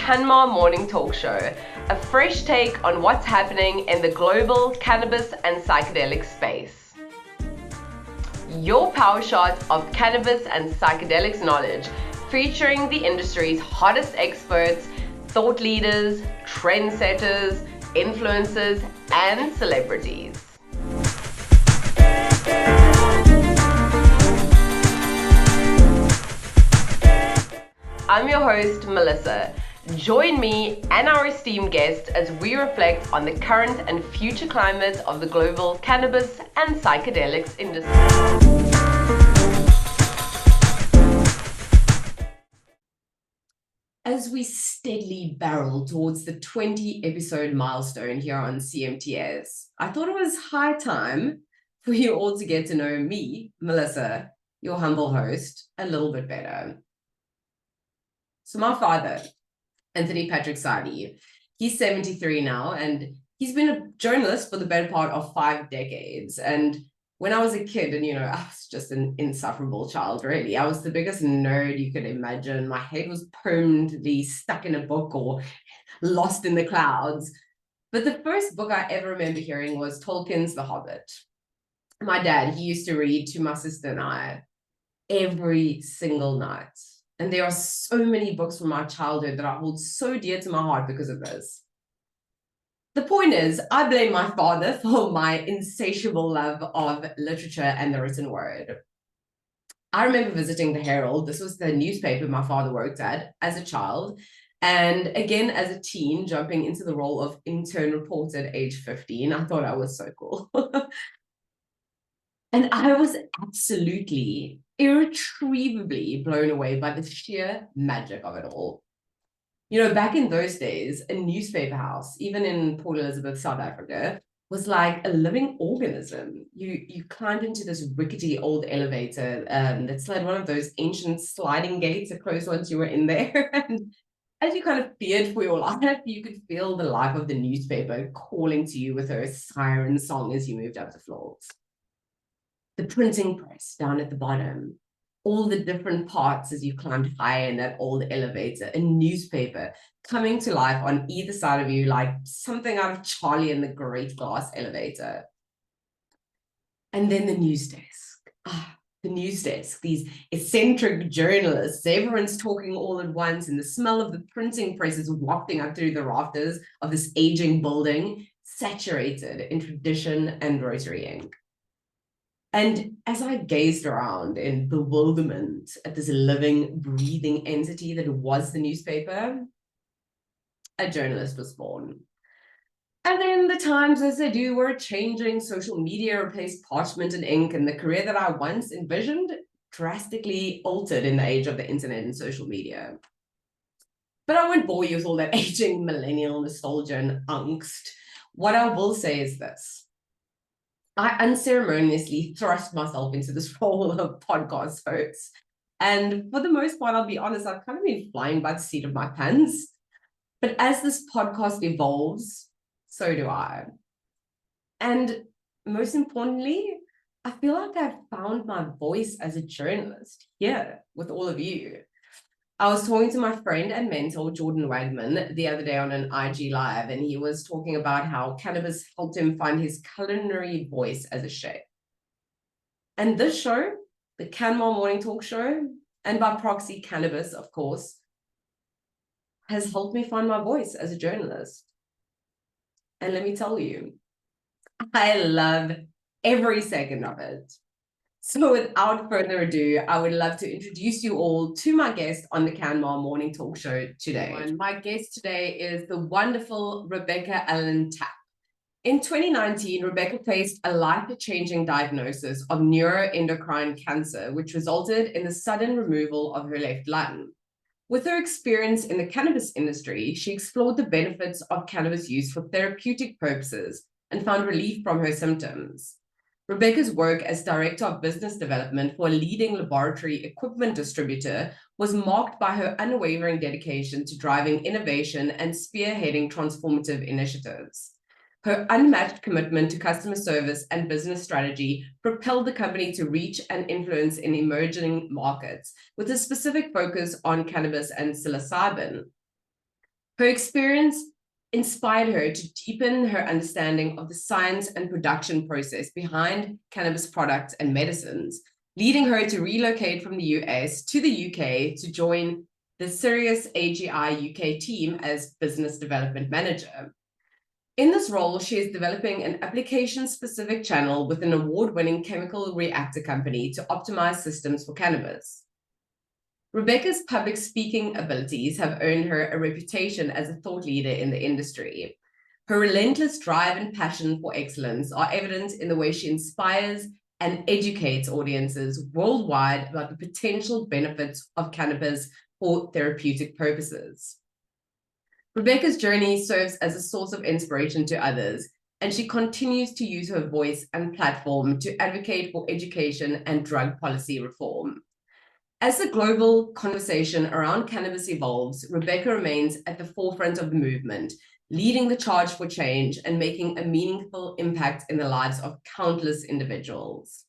CanMar Morning Talk Show, a fresh take on what's happening in the global cannabis and psychedelic space. Your power shot of cannabis and psychedelics knowledge, featuring the industry's hottest experts, thought leaders, trendsetters, influencers, and celebrities. I'm your host, Melissa. Join me and our esteemed guest as we reflect on the current and future climate of the global cannabis and psychedelics industry. As we steadily barrel towards the 20-episode milestone here on CMTS, I thought it was high time for you all to get to know me, Melissa, your humble host, a little bit better. So my father, Anthony Patrick Sadi, he's 73 now, and he's been a journalist for the better part of 5 decades. And when I was a kid, and I was just an insufferable child, really. I was the biggest nerd you could imagine. My head was permanently stuck in a book or lost in the clouds. But the first book I ever remember hearing was Tolkien's The Hobbit. My dad, he used to read to my sister and I every single night. And there are so many books from my childhood that I hold so dear to my heart because of this. The point is, I blame my father for my insatiable love of literature and the written word. I remember visiting the Herald. This was the newspaper my father worked at as a child. And again, as a teen, jumping into the role of intern reporter at age 15. I thought I was so cool. And I was absolutely, irretrievably blown away by the sheer magic of it all. Back in those days, a newspaper house, even in Port Elizabeth, South Africa, was like a living organism. You climbed into this rickety old elevator that slid one of those ancient sliding gates that closed once you were in there. And as you kind of feared for your life, you could feel the life of the newspaper calling to you with her siren song as you moved up the floors. The printing press down at the bottom, all the different parts as you climbed higher in that old elevator, a newspaper coming to life on either side of you like something out of Charlie and the Great Glass Elevator. And then the news desk. The news desk, these eccentric journalists, everyone's talking all at once, and the smell of the printing press is wafting up through the rafters of this aging building, saturated in tradition and rotary ink. And as I gazed around in bewilderment at this living, breathing entity that was the newspaper, a journalist was born. And then the times, as they do, were changing. Social media replaced parchment and ink, and the career that I once envisioned drastically altered in the age of the internet and social media. But I won't bore you with all that aging millennial nostalgia and angst. What I will say is this. I unceremoniously thrust myself into this role of podcast host. And for the most part, I'll be honest, I've kind of been flying by the seat of my pants. But as this podcast evolves, so do I. And most importantly, I feel like I've found my voice as a journalist here with all of you. I was talking to my friend and mentor, Jordan Wagman, the other day on an IG Live, and he was talking about how cannabis helped him find his culinary voice as a chef. And this show, the CanMar Morning Talk Show, and by proxy, cannabis, of course, has helped me find my voice as a journalist. And let me tell you, I love every second of it. So without further ado, I would love to introduce you all to my guest on the CanMar Morning Talk Show today. And my guest today is the wonderful Rebecca Allen-Tapp. In 2019, Rebecca faced a life-changing diagnosis of neuroendocrine cancer, which resulted in the sudden removal of her left lung. With her experience in the cannabis industry, she explored the benefits of cannabis use for therapeutic purposes and found relief from her symptoms. Rebecca's work as Director of Business Development for a leading laboratory equipment distributor was marked by her unwavering dedication to driving innovation and spearheading transformative initiatives. Her unmatched commitment to customer service and business strategy propelled the company to reach and influence in emerging markets, with a specific focus on cannabis and psilocybin. Her experience inspired her to deepen her understanding of the science and production process behind cannabis products and medicines, leading her to relocate from the US to the UK to join the Syrris AGI UK team as business development manager. In this role, she is developing an application-specific channel with an award-winning chemical reactor company to optimize systems for cannabis. Rebecca's public speaking abilities have earned her a reputation as a thought leader in the industry. Her relentless drive and passion for excellence are evident in the way she inspires and educates audiences worldwide about the potential benefits of cannabis for therapeutic purposes. Rebecca's journey serves as a source of inspiration to others, and she continues to use her voice and platform to advocate for education and drug policy reform. As the global conversation around cannabis evolves, Rebecca remains at the forefront of the movement, leading the charge for change and making a meaningful impact in the lives of countless individuals.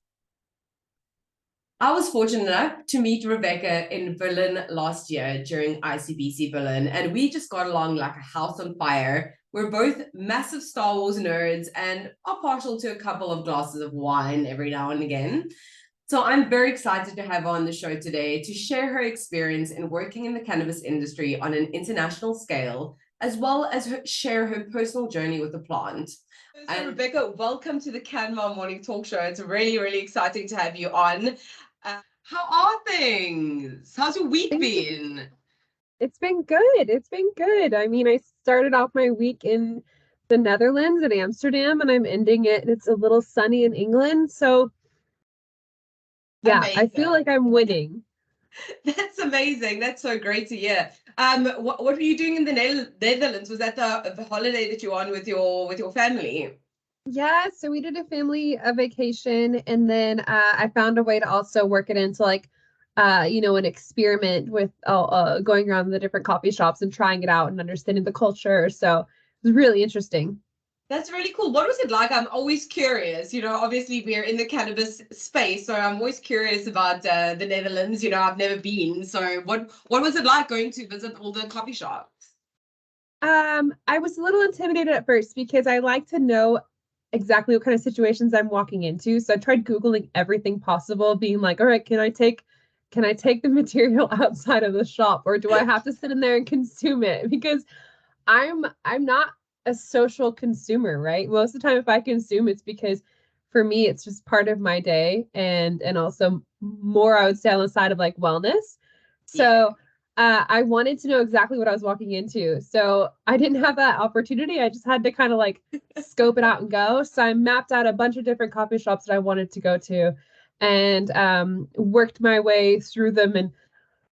I was fortunate enough to meet Rebecca in Berlin last year during ICBC Berlin, and we just got along like a house on fire. We're both massive Star Wars nerds and are partial to a couple of glasses of wine every now and again. So I'm very excited to have her on the show today to share her experience in working in the cannabis industry on an international scale, as well as share her personal journey with the plant. And Rebecca, welcome to the CanMar Morning Talk Show. It's really, really exciting to have you on. How are things? How's your week been? It's been good. It's been good. I mean, I started off my week in the Netherlands in Amsterdam, and I'm ending it. It's a little sunny in England. So yeah, amazing. I feel like I'm winning. That's amazing. That's so great to hear. What were you doing in the Netherlands? Was that the holiday that you're on with your family? Yeah, so we did a family vacation, and then I found a way to also work it into like an experiment with going around the different coffee shops and trying it out and understanding the culture. So it was really interesting. That's really cool. What was it like? I'm always curious. Obviously we're in the cannabis space, so I'm always curious about the Netherlands. I've never been. So what was it like going to visit all the coffee shops? I was a little intimidated at first because I like to know exactly what kind of situations I'm walking into. So I tried Googling everything possible, being like, all right, can I take the material outside of the shop, or do I have to sit in there and consume it? Because I'm not a social consumer, right? Most of the time if I consume, it's because for me it's just part of my day, and also more I would say on the side of like wellness. So I wanted to know exactly what I was walking into. So I didn't have that opportunity. I just had to kind of like scope it out and go. So I mapped out a bunch of different coffee shops that I wanted to go to, and worked my way through them.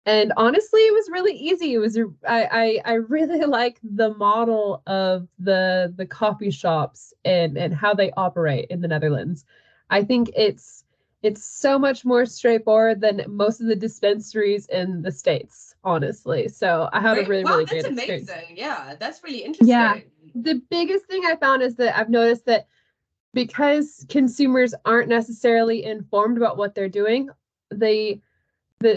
And honestly, it was really easy. It was I really like the model of the coffee shops and how they operate in the Netherlands. I think it's so much more straightforward than most of the dispensaries in the States, honestly. So I had a really great experience. That's amazing. Yeah, that's really interesting. Yeah. The biggest thing I found is that I've noticed that because consumers aren't necessarily informed about what they're doing, the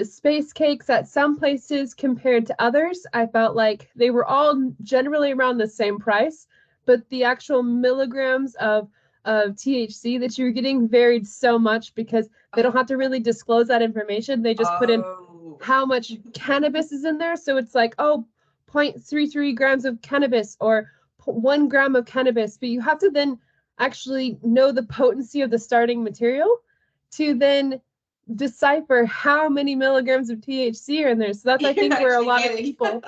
space cakes at some places compared to others, I felt like they were all generally around the same price, but the actual milligrams of THC that you were getting varied so much because they don't have to really disclose that information. They just put in how much cannabis is in there. So it's like, 0.33 grams of cannabis or 1 gram of cannabis, but you have to then actually know the potency of the starting material to then decipher how many milligrams of THC are in there. So that's, I think, where a lot of people,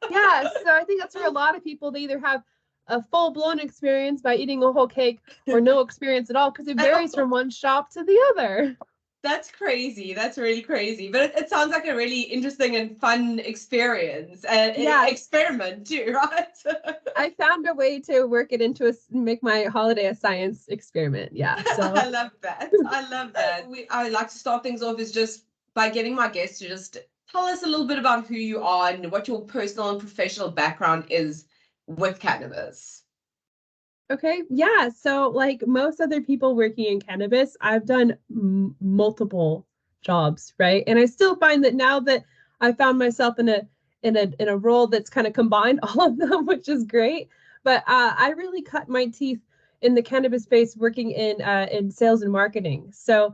yeah, so I think that's where a lot of people, they either have a full-blown experience by eating a whole cake or no experience at all, because it varies from one shop to the other. That's crazy. That's really crazy. But it sounds like a really interesting and fun experience and experiment too, right? I found a way to work it into make my holiday a science experiment. Yeah. So I love that. I love that. I like to start things off is just by getting my guests to just tell us a little bit about who you are and what your personal and professional background is with cannabis. Okay. Yeah. So like most other people working in cannabis, I've done multiple jobs, right? And I still find that now that I found myself in in a role that's kind of combined all of them, which is great. But I really cut my teeth in the cannabis space working in sales and marketing. So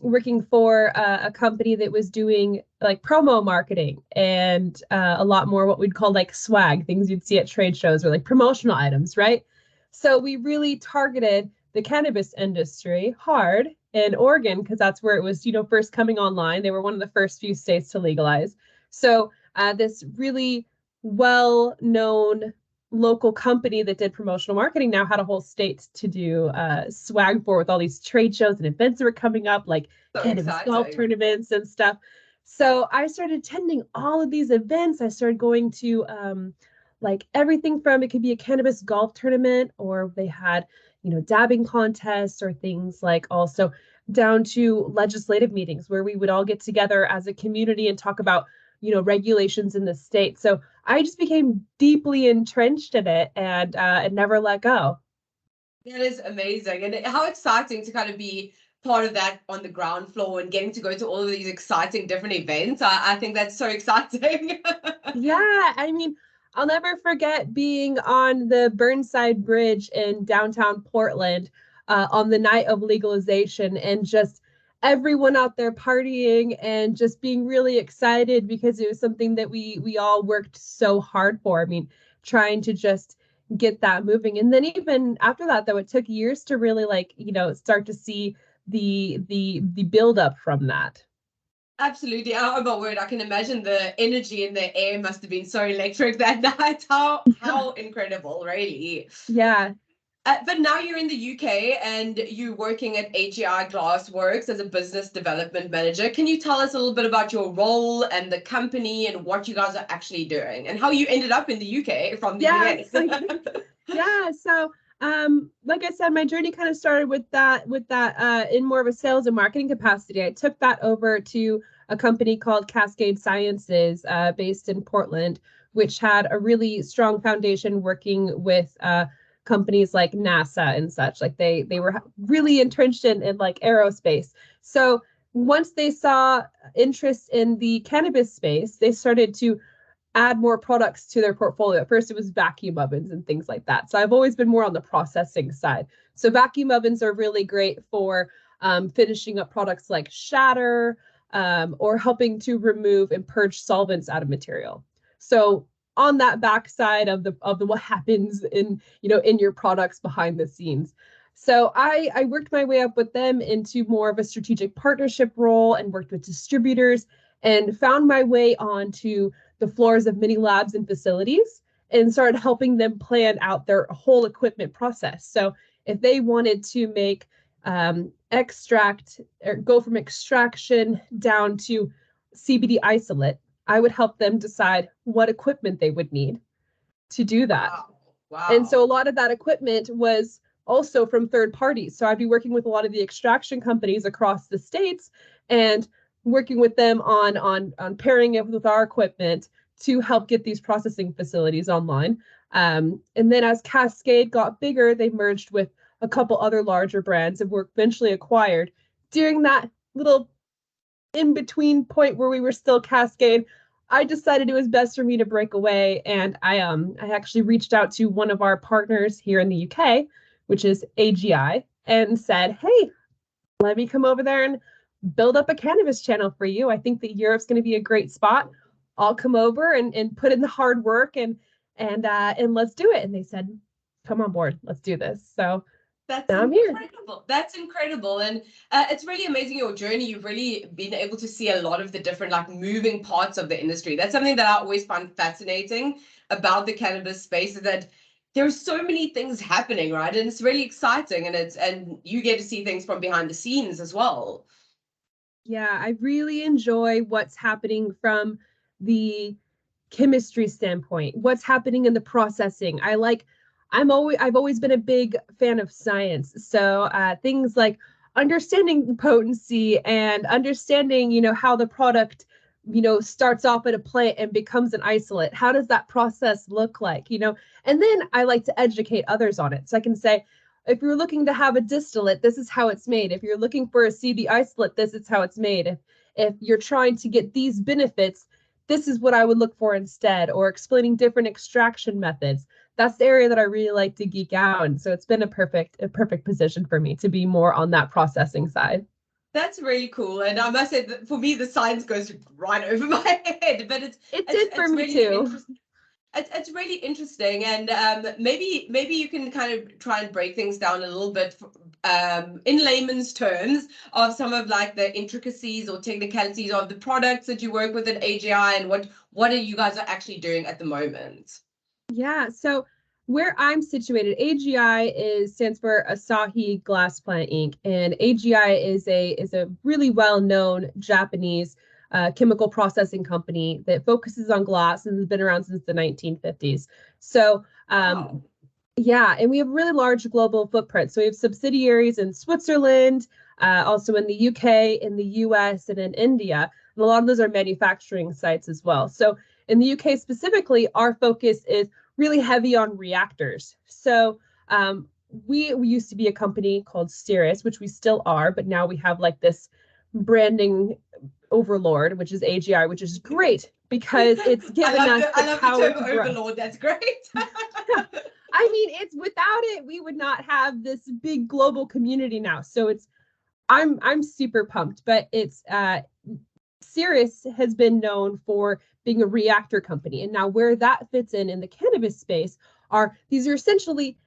working for a company that was doing like promo marketing and a lot more what we'd call like swag, things you'd see at trade shows or like promotional items, right? So we really targeted the cannabis industry hard in Oregon because that's where it was, first coming online. They were one of the first few states to legalize. So this really well-known local company that did promotional marketing now had a whole state to do swag for with all these trade shows and events that were coming up, like cannabis golf tournaments and stuff. So I started attending all of these events. I started going to like everything from, it could be a cannabis golf tournament, or they had, dabbing contests, or things like also down to legislative meetings where we would all get together as a community and talk about, regulations in the state. So I just became deeply entrenched in it and never let go. That is amazing. And how exciting to kind of be part of that on the ground floor and getting to go to all of these exciting different events. I think that's so exciting. Yeah, I mean, I'll never forget being on the Burnside Bridge in downtown Portland on the night of legalization, and just everyone out there partying and just being really excited because it was something that we all worked so hard for. I mean, trying to just get that moving. And then even after that, though, it took years to really start to see the build up from that. Absolutely. Oh my word, I can imagine the energy in the air must have been so electric that night. How incredible, really. Yeah. But now you're in the UK and you're working at AGI Glassworks as a business development manager. Can you tell us a little bit about your role and the company and what you guys are actually doing and how you ended up in the UK from the US? Yeah. So like I said, my journey kind of started with that in more of a sales and marketing capacity. I took that over to a company called Cascade Sciences based in Portland, which had a really strong foundation working with companies like NASA and such. Like they were really entrenched in like aerospace. So once they saw interest in the cannabis space, they started to add more products to their portfolio. At first, it was vacuum ovens and things like that. So I've always been more on the processing side. So vacuum ovens are really great for finishing up products like shatter or helping to remove and purge solvents out of material. So on that backside of the what happens in your products behind the scenes. So I worked my way up with them into more of a strategic partnership role and worked with distributors and found my way onto the floors of many labs and facilities and started helping them plan out their whole equipment process. So if they wanted to make extract or go from extraction down to CBD isolate, I would help them decide what equipment they would need to do that. Wow. And so a lot of that equipment was also from third parties. So I'd be working with a lot of the extraction companies across the states and working with them on pairing it with our equipment to help get these processing facilities online. And then as Cascade got bigger, they merged with a couple other larger brands and were eventually acquired. During that little in-between point where we were still Cascade, I decided it was best for me to break away. And I actually reached out to one of our partners here in the UK, which is AGI, and said, hey, let me come over there and build up a cannabis channel for you. I think that Europe's going to be a great spot. I'll come over and put in the hard work and let's do it. And they said, come on board, let's do this. So that's now I'm incredible. here. That's incredible. And it's really amazing, your journey. You've really been able to see a lot of the different like moving parts of the industry. That's something that I always find fascinating about the cannabis space, is that there's so many things happening, right? And it's really exciting, and you get to see things from behind the scenes as well. Yeah, I really enjoy what's happening from the chemistry standpoint, what's happening in the processing. I've always been a big fan of science. So things like understanding the potency and understanding, how the product, starts off at a plant and becomes an isolate. How does that process look like, And then I like to educate others on it. So I can say, if you're looking to have a distillate, this is how it's made. If you're looking for a CB isolate, this is how it's made. If you're trying to get these benefits, this is what I would look for instead, or explaining different extraction methods. That's the area that I really like to geek out. And so it's been a perfect position for me to be more on that processing side. That's really cool. And I must say that for me, the science goes right over my head, but it did for me too. It's really interesting, and maybe you can kind of try and break things down a little bit in layman's terms of some of like the intricacies or technicalities of the products that you work with at AGI, and what are you guys are actually doing at the moment? Yeah, so where I'm situated, AGI stands for Asahi Glass Plant Inc. And AGI is a really well-known Japanese chemical processing company that focuses on glass and has been around since the 1950s. So Wow. yeah, and we have a really large global footprint. So we have subsidiaries in Switzerland, also in the UK, in the US, and in India. And a lot of those are manufacturing sites as well. So in the UK specifically, our focus is really heavy on reactors. So we used to be a company called Syrris, which we still are, but now we have like this branding overlord, which is AGI, which is great because it's given us the power to grow. Overlord. That's great. I mean, it's without it, we would not have this big global community now. So I'm super pumped, but it's Syrris has been known for being a reactor company. And now where that fits in the cannabis space these are essentially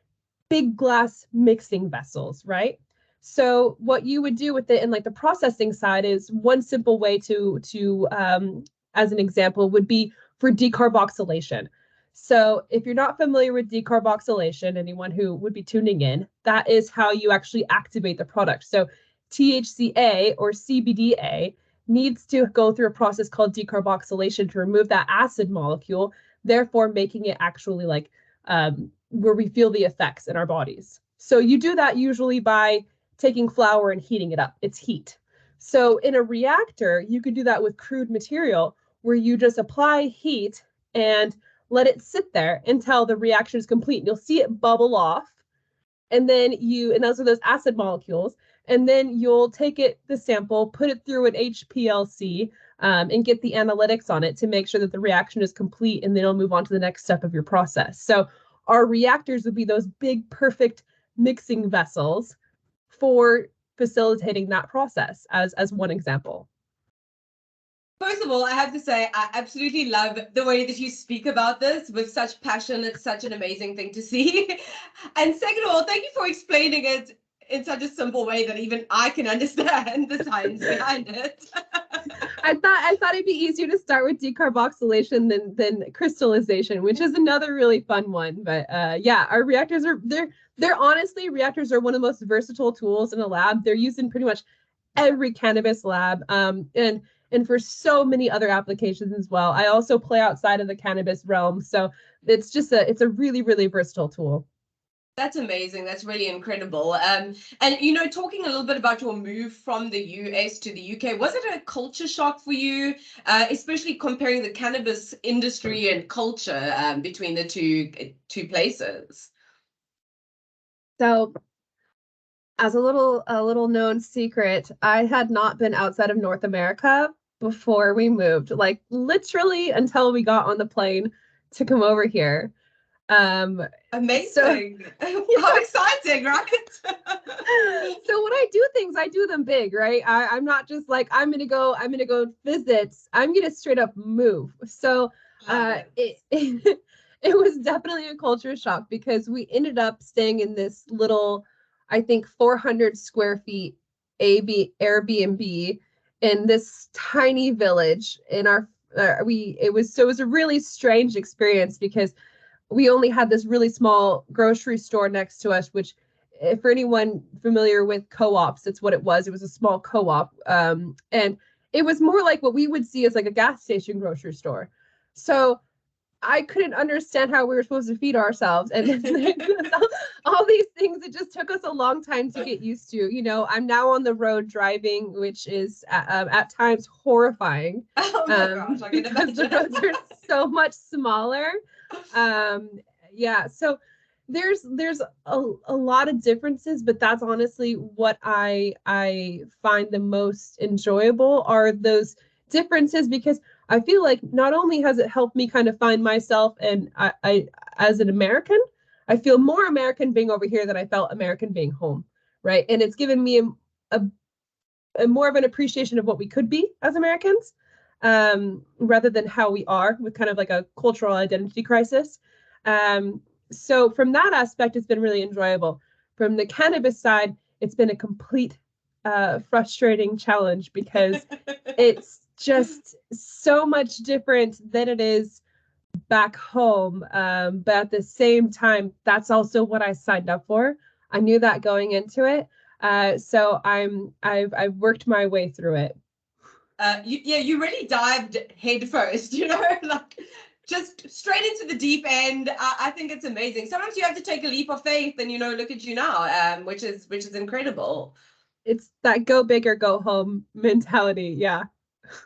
big glass mixing vessels, right? So what you would do with it in like the processing side is one simple way to as an example would be for decarboxylation. So if you're not familiar with decarboxylation, anyone who would be tuning in, that is how you actually activate the product. So THCA or CBDA needs to go through a process called decarboxylation to remove that acid molecule, therefore making it actually like where we feel the effects in our bodies. So you do that usually by taking flour and heating it up. It's heat. So in a reactor, you could do that with crude material where you just apply heat and let it sit there until the reaction is complete. You'll see it bubble off. And then and those are those acid molecules. And then you'll take the sample, put it through an HPLC, and get the analytics on it to make sure that the reaction is complete, and then it'll move on to the next step of your process. So our reactors would be those big, perfect mixing vessels for facilitating that process as one example. First of all, I have to say, I absolutely love the way that you speak about this with such passion. It's such an amazing thing to see. And second of all, thank you for explaining it in such a simple way that even I can understand the science behind it. I thought it'd be easier to start with decarboxylation than crystallization, which is another really fun one. But yeah, our reactors they're honestly, reactors are one of the most versatile tools in a lab. They're used in pretty much every cannabis lab, and for so many other applications as well. I also play outside of the cannabis realm, so it's a really, really versatile tool. That's amazing. That's really incredible. And talking a little bit about your move from the US to the UK, was it a culture shock for you, especially comparing the cannabis industry and culture between the two places? So, as a little known secret, I had not been outside of North America before we moved, like literally until we got on the plane to come over here. Amazing. So, how exciting, right? So when I do things, I do them big, right? I'm not just like I'm gonna go visit. I'm gonna straight up move. So it was definitely a culture shock because we ended up staying in this little, I think 400 square feet Airbnb in this tiny village in our it was a really strange experience because we only had this really small grocery store next to us, which for anyone familiar with co-ops, it's what it was. It was a small co-op. And it was more like what we would see as like a gas station grocery store. So I couldn't understand how we were supposed to feed ourselves. And all these things, it just took us a long time to get used to. I'm now on the road driving, which is at times horrifying. Oh my gosh, I can imagine. The roads are so much smaller. Yeah, so there's a lot of differences, but that's honestly what I find the most enjoyable are those differences, because I feel like not only has it helped me kind of find myself, and I as an American, I feel more American being over here than I felt American being home, right? And it's given me a more of an appreciation of what we could be as Americans, rather than how we are, with kind of like a cultural identity crisis. So from that aspect, it's been really enjoyable. From the cannabis side, it's been a complete frustrating challenge, because it's just so much different than it is back home. But at the same time, that's also what I signed up for. I knew that going into it. So I've worked my way through it. You really dived head first, like just straight into the deep end. I think it's amazing. Sometimes you have to take a leap of faith, and look at you now, which is incredible. It's that go big or go home mentality. Yeah.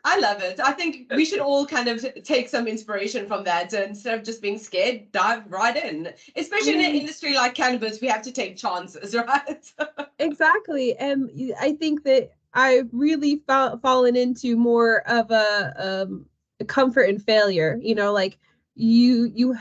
I love it. I think we should all kind of take some inspiration from that. Instead of just being scared, dive right in. Especially in an industry like cannabis, we have to take chances, right? Exactly. And I think that I've really fallen into more of a comfort in failure. Like you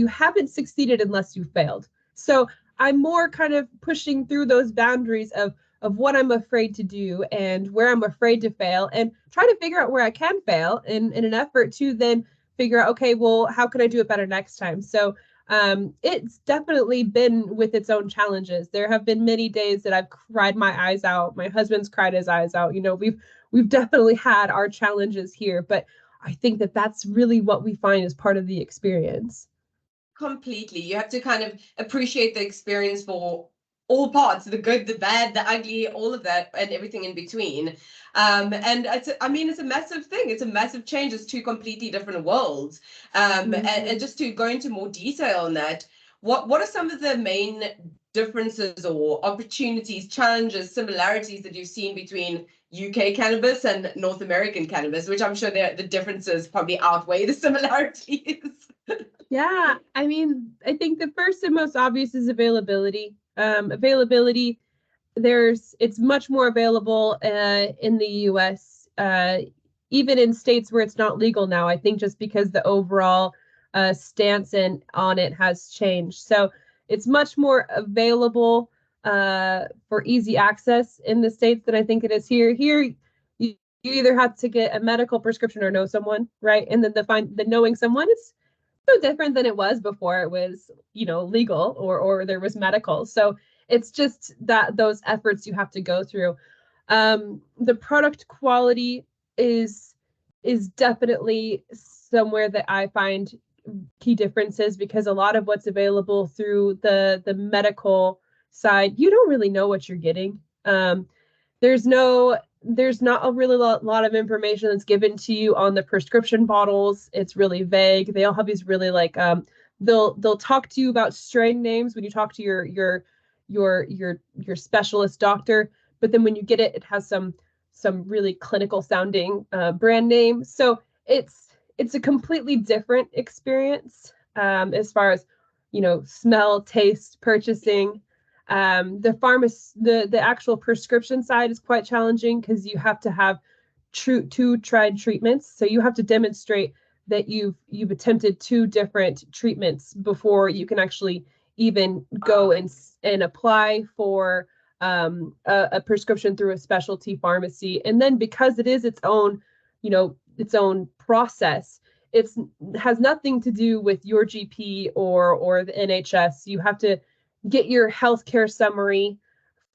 haven't succeeded unless you failed. So I'm more kind of pushing through those boundaries of what I'm afraid to do and where I'm afraid to fail, and try to figure out where I can fail in an effort to then figure out, okay, well, how can I do it better next time? So it's definitely been with its own challenges. There have been many days that I've cried my eyes out. My husband's cried his eyes out. We've definitely had our challenges here, but I think that that's really what we find as part of the experience. Completely. You have to kind of appreciate the experience for all parts, the good, the bad, the ugly, all of that, and everything in between. And it's a massive thing. It's a massive change. It's two completely different worlds. And just to go into more detail on that, what are some of the main differences or opportunities, challenges, similarities that you've seen between UK cannabis and North American cannabis, which I'm sure the differences probably outweigh the similarities? Yeah, I mean, I think the first and most obvious is availability. Availability, it's much more available in the US, even in states where it's not legal now. I think just because the overall stance on it has changed. So it's much more available for easy access in the States than I think it is here. Here, you either have to get a medical prescription or know someone, right? And then the knowing someone is so different than it was before it was, legal or there was medical. So it's just that those efforts you have to go through. The product quality is definitely somewhere that I find key differences, because a lot of what's available through the medical side, you don't really know what you're getting. There's not a really lot of information that's given to you on the prescription bottles. It's really vague. They all have these really like they'll talk to you about strain names when you talk to your specialist doctor, but then when you get it, it has some really clinical sounding brand name. So it's a completely different experience as far as smell, taste, purchasing. The actual prescription side is quite challenging, because you have to have two tried treatments. So you have to demonstrate that you've attempted two different treatments before you can actually even go and apply for a prescription through a specialty pharmacy. And then because it is its own process, it has nothing to do with your GP or the NHS. You have to get your healthcare summary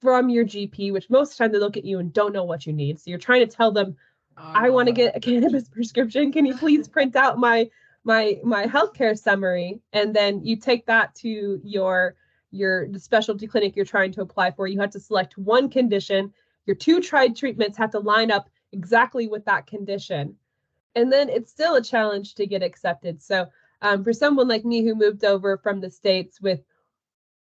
from your GP, which most of the time they look at you and don't know what you need. So you're trying to tell them, I want to get a cannabis prescription. Can you please print out my healthcare summary? And then you take that to the specialty clinic you're trying to apply for. You have to select one condition. Your two tried treatments have to line up exactly with that condition. And then it's still a challenge to get accepted. So for someone like me who moved over from the States, with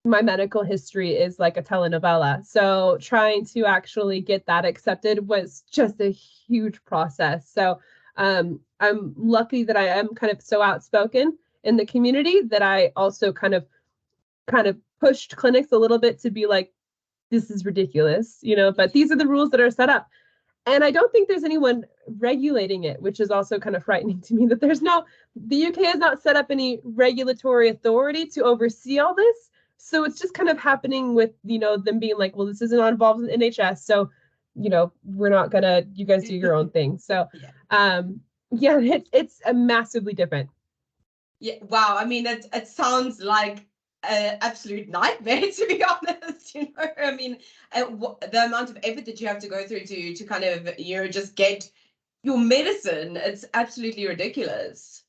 my medical history is like a telenovela. So trying to actually get that accepted was just a huge process. So I'm lucky that I am kind of so outspoken in the community that I also kind of pushed clinics a little bit to be like, this is ridiculous, but these are the rules that are set up. And I don't think there's anyone regulating it, which is also kind of frightening to me, that the UK has not set up any regulatory authority to oversee all this. So it's just kind of happening with, them being like, well, this isn't involved in NHS. So, we're not gonna, you guys do your own thing. So, yeah, it's a massively different. Yeah. Wow. I mean, it sounds like an absolute nightmare, to be honest. I mean, the amount of effort that you have to go through to kind of, just get your medicine, it's absolutely ridiculous.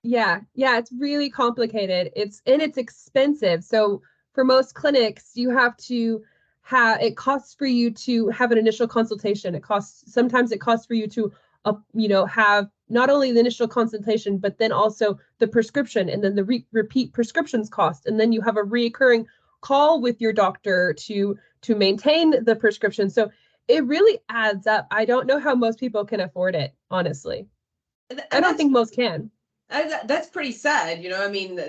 Yeah, it's really complicated. It's expensive. So for most clinics, you have to it costs for you to have an initial consultation. Sometimes it costs for you to have not only the initial consultation, but then also the prescription, and then the repeat prescriptions cost, and then you have a reoccurring call with your doctor to maintain the prescription. So it really adds up. I don't know how most people can afford it, honestly. I don't think most can. That's pretty sad, I mean,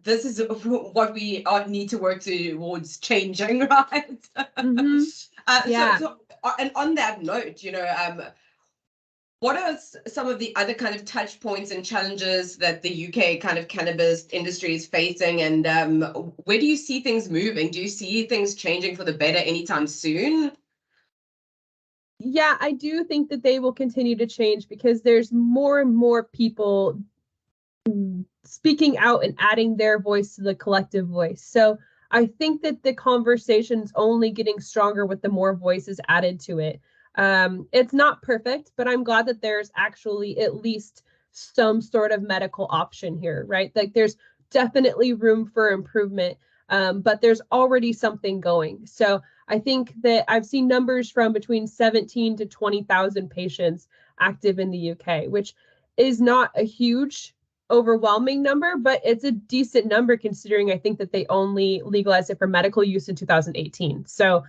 this is what we need to work towards changing, right? Mm-hmm. Yeah. And on that note, what are some of the other kind of touch points and challenges that the UK kind of cannabis industry is facing, and where do you see things moving? Do you see things changing for the better anytime soon? Yeah, I do think that they will continue to change, because there's more and more people speaking out and adding their voice to the collective voice. So I think that the conversation's only getting stronger with the more voices added to it. It's not perfect, but I'm glad that there's actually at least some sort of medical option here, right? Like, there's definitely room for improvement, but there's already something going. So I think that I've seen numbers from between 17 to 20,000 patients active in the UK, which is not a huge, overwhelming number, but it's a decent number considering I think that they only legalized it for medical use in 2018. So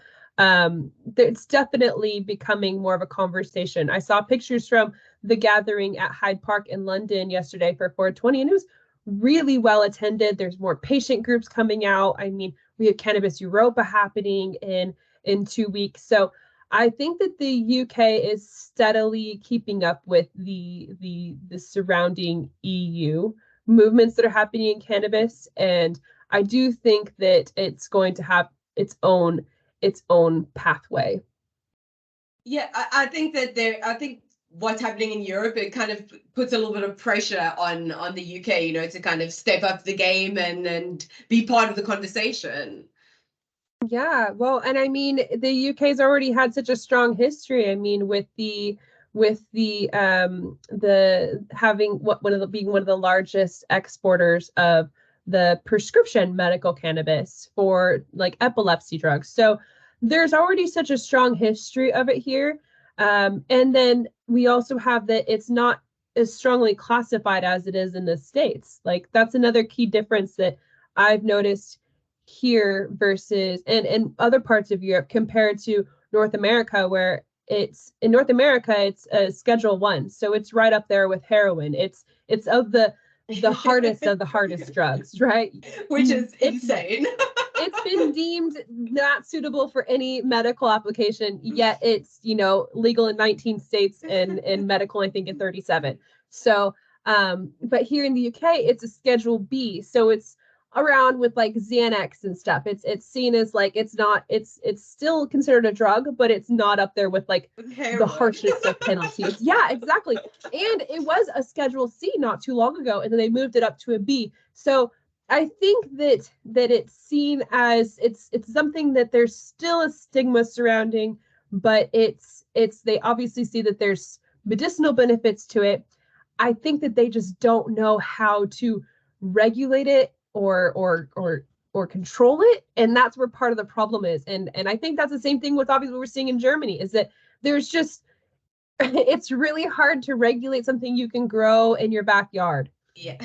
it's definitely becoming more of a conversation. I saw pictures from the gathering at Hyde Park in London yesterday for 420, and it was really well attended. There's more patient groups coming out. I mean, we have Cannabis Europa happening in 2 weeks. So I think that the UK is steadily keeping up with the surrounding EU movements that are happening in cannabis, and I do think that it's going to have its own pathway. Yeah, I think what's happening in Europe, it kind of puts a little bit of pressure on the UK, to kind of step up the game and be part of the conversation. Yeah, well, and I mean, the UK's already had such a strong history. I mean, with the having being one of the largest exporters of the prescription medical cannabis for like epilepsy drugs. So there's already such a strong history of it here. And then we also have that it's not as strongly classified as it is in the States. Like, that's another key difference that I've noticed here versus in other parts of Europe compared to North America, where it's a Schedule 1, so it's right up there with heroin. It's of the hardest of the hardest drugs, right? Which is insane. It's been deemed not suitable for any medical application, yet it's legal in 19 states and medical, I think, in 37. So but here in the UK it's a Schedule B, so it's around with like Xanax and stuff. It's seen as like it's still considered a drug, but it's not up there with like the harshest of penalties. Yeah, exactly. And it was a Schedule C not too long ago, and then they moved it up to a B. So I think that it's seen as it's something that there's still a stigma surrounding, but it's they obviously see that there's medicinal benefits to it. I think that they just don't know how to regulate it or control it, and that's where part of the problem is. And I think that's the same thing with obviously what we're seeing in Germany, is that there's just it's really hard to regulate something you can grow in your backyard. Yeah.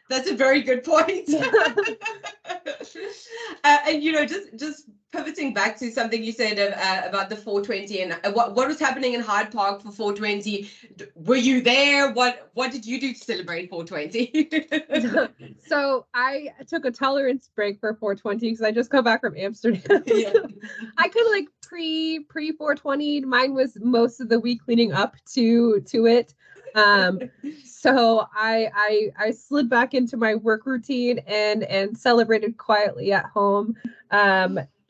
That's a very good point. And just pivoting back to something you said about the 420 and what was happening in Hyde Park for 420. Were you there? What did you do to celebrate 420? So I took a tolerance break for 420 because I just got back from Amsterdam. Yeah. I could like pre 420. Mine was most of the week leading up to it. So I slid back into my work routine and celebrated quietly at home,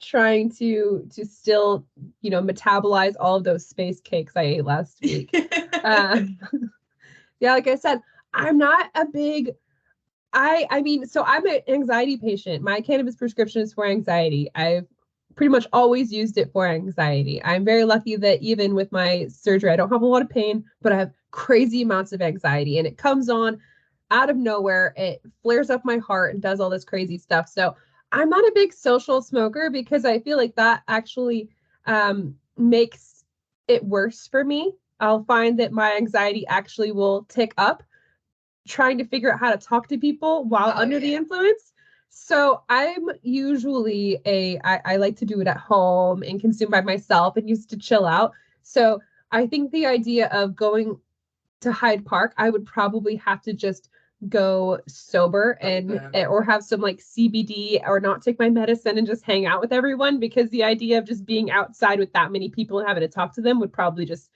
trying to still, metabolize all of those space cakes I ate last week. Yeah, like I said, I'm not a big, I mean, so I'm an anxiety patient. My cannabis prescription is for anxiety. I've pretty much always used it for anxiety. I'm very lucky that even with my surgery, I don't have a lot of pain, but I have crazy amounts of anxiety, and it comes on out of nowhere. It flares up my heart and does all this crazy stuff. So I'm not a big social smoker because I feel like that actually makes it worse for me. I'll find that my anxiety actually will tick up trying to figure out how to talk to people while under the influence. So I'm usually I like to do it at home and consume by myself and used to chill out. So I think the idea of going to Hyde Park, I would probably have to just go sober or have some like CBD or not take my medicine and just hang out with everyone, because the idea of just being outside with that many people and having to talk to them would probably just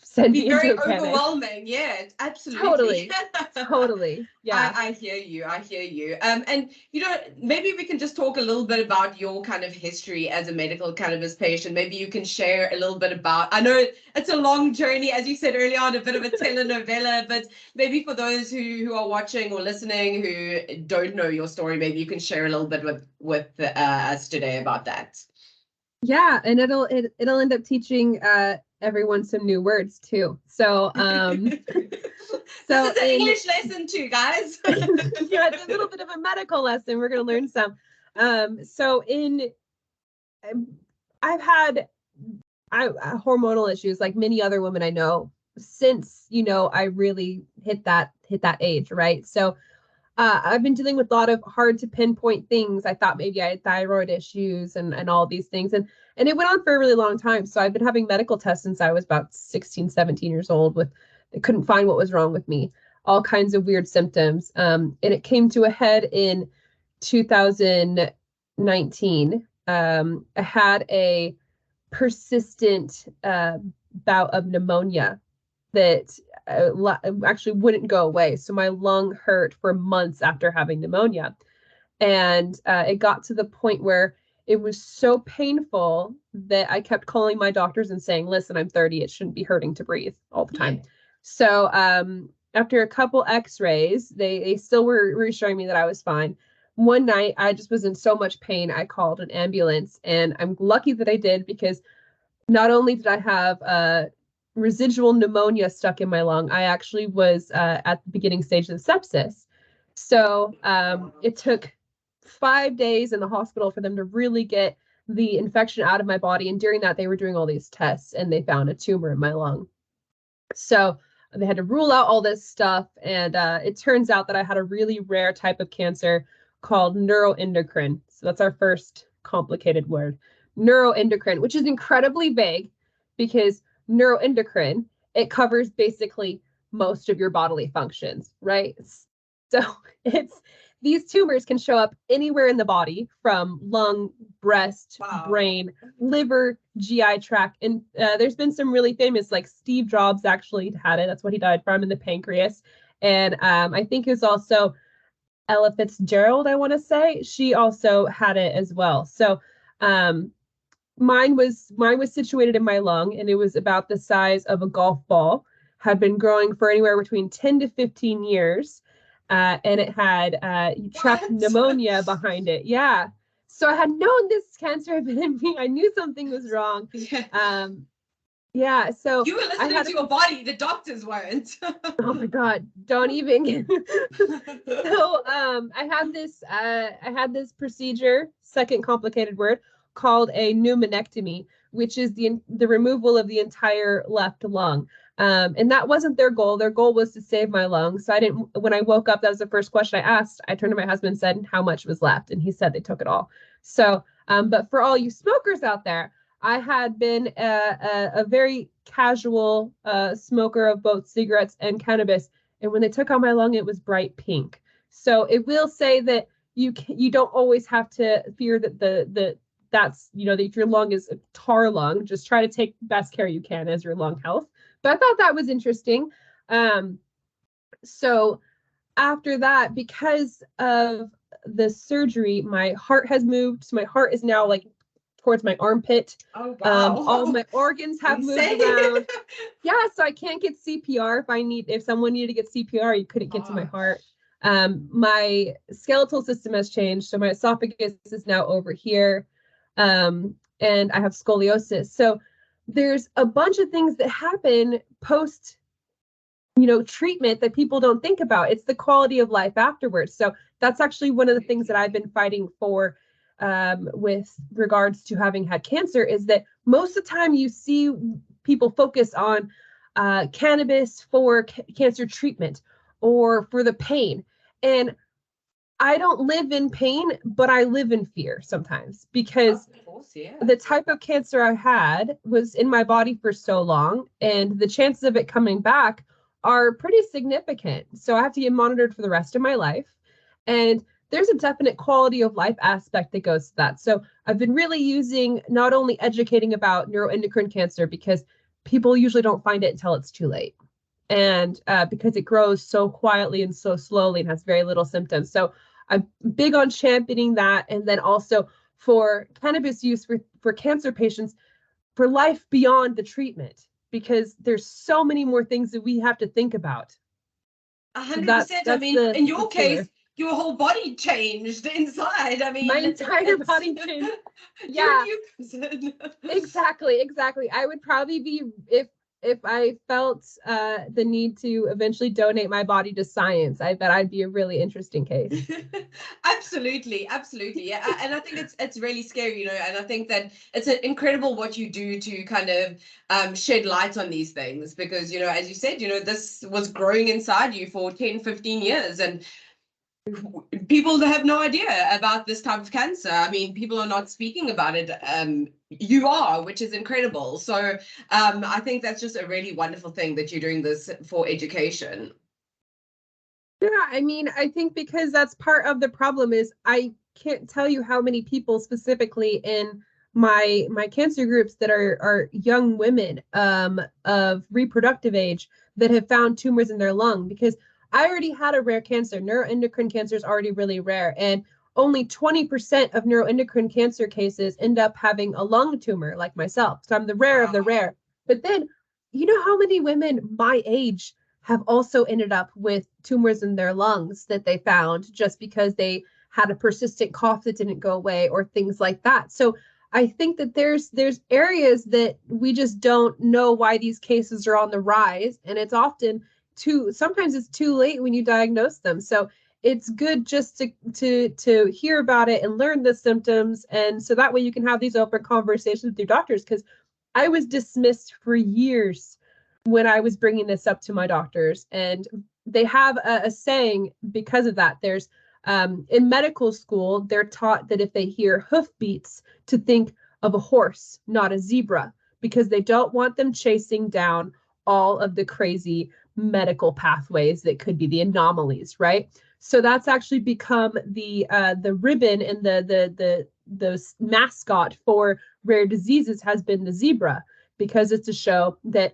send me very into a panic. Overwhelming. Yeah, absolutely. Totally. Yeah. I hear you. And maybe we can just talk a little bit about your kind of history as a medical cannabis patient. Maybe you can share a little bit about, I know it's a long journey, as you said early on, a bit of a telenovela, but maybe for those who are watching or listening who don't know your story, maybe you can share a little bit with us today about that. Yeah, and it'll end up teaching everyone some new words too. So this is an English lesson too, guys. Yeah, it's a little bit of a medical lesson. We're gonna learn some. So I've had hormonal issues like many other women I know since I really hit that age, right? So I've been dealing with a lot of hard to pinpoint things. I thought maybe I had thyroid issues and all these things. And it went on for a really long time. So I've been having medical tests since I was about 16, 17 years old they couldn't find what was wrong with me, all kinds of weird symptoms. And it came to a head in 2019. I had a persistent bout of pneumonia that actually wouldn't go away. So my lung hurt for months after having pneumonia. And it got to the point where it was so painful that I kept calling my doctors and saying, listen, I'm 30. It shouldn't be hurting to breathe all the time. Yeah. So after a couple x-rays, they still were reassuring me that I was fine. One night, I just was in so much pain, I called an ambulance. And I'm lucky that I did, because not only did I have residual pneumonia stuck in my lung, I actually was at the beginning stage of sepsis. So it took 5 days in the hospital for them to really get the infection out of my body. And during that, they were doing all these tests and they found a tumor in my lung. So they had to rule out all this stuff. And it turns out that I had a really rare type of cancer called neuroendocrine. So that's our first complicated word, neuroendocrine, which is incredibly vague, because neuroendocrine, it covers basically most of your bodily functions, right? So these tumors can show up anywhere in the body, from lung, breast, brain, liver, GI tract. And there's been some really famous, like Steve Jobs actually had it. That's what he died from, in the pancreas. And I think it was also Ella Fitzgerald, I want to say. She also had it as well. So mine was situated in my lung, and it was about the size of a golf ball, had been growing for anywhere between 10 to 15 years. And it had trapped pneumonia behind it. Yeah. So I had known this cancer had been in me. I knew something was wrong. Yeah. So you were listening to your body. The doctors weren't. Oh my God. Don't even. So I had this procedure, second complicated word, called a pneumonectomy, which is the removal of the entire left lung. And that wasn't their goal. Their goal was to save my lungs. So when I woke up, that was the first question I asked. I turned to my husband and said how much was left. And he said they took it all. So, but for all you smokers out there, I had been a very casual smoker of both cigarettes and cannabis. And when they took out my lung, it was bright pink. So it will say that you don't always have to fear that that's, that if your lung is a tar lung, just try to take best care you can as your lung health. But I thought that was interesting. So after that, because of the surgery, my heart has moved. So my heart is now like towards my armpit. Oh, wow. All my organs have moved around. Yeah, so I can't get CPR if someone needed to get CPR, you couldn't get to my heart. My skeletal system has changed. So my esophagus is now over here. And I have scoliosis. So there's a bunch of things that happen post, treatment that people don't think about. It's the quality of life afterwards. So that's actually one of the things that I've been fighting for with regards to having had cancer, is that most of the time you see people focus on cannabis for cancer treatment or for the pain. And I don't live in pain, but I live in fear sometimes, because the type of cancer I had was in my body for so long, and the chances of it coming back are pretty significant. So I have to get monitored for the rest of my life. And there's a definite quality of life aspect that goes to that. So I've been really using not only educating about neuroendocrine cancer, because people usually don't find it until it's too late. And because it grows so quietly and so slowly and has very little symptoms. So I'm big on championing that. And then also for cannabis use for cancer patients for life beyond the treatment, because there's so many more things that we have to think about. 100%. I mean, in your case, your whole body changed inside. I mean, my entire body changed. Yeah, exactly. I would probably be, if I felt the need to eventually donate my body to science, I bet I'd be a really interesting case. Absolutely. Yeah. And I think it's really scary, and I think that it's incredible what you do to kind of shed light on these things, because, as you said, this was growing inside you for 10, 15 years, and people have no idea about this type of cancer. I mean, people are not speaking about it. You are, which is incredible. So I think that's just a really wonderful thing that you're doing this for education. Yeah, I mean, I think because that's part of the problem is I can't tell you how many people specifically in my cancer groups that are young women of reproductive age that have found tumors in their lung, because I already had a rare cancer. Neuroendocrine cancer is already really rare, and only 20% of neuroendocrine cancer cases end up having a lung tumor, like myself. So I'm the rare of the rare. But then, you know how many women my age have also ended up with tumors in their lungs that they found just because they had a persistent cough that didn't go away or things like that. So I think that there's areas that we just don't know why these cases are on the rise, and it's often sometimes it's too late when you diagnose them. So it's good just to hear about it and learn the symptoms, and so that way you can have these open conversations with your doctors. Because I was dismissed for years when I was bringing this up to my doctors, and they have a saying because of that. There's in medical school, they're taught that if they hear hoofbeats to think of a horse, not a zebra, because they don't want them chasing down all of the crazy medical pathways that could be the anomalies, right? So that's actually become the ribbon and the mascot for rare diseases has been the zebra, because it's to show that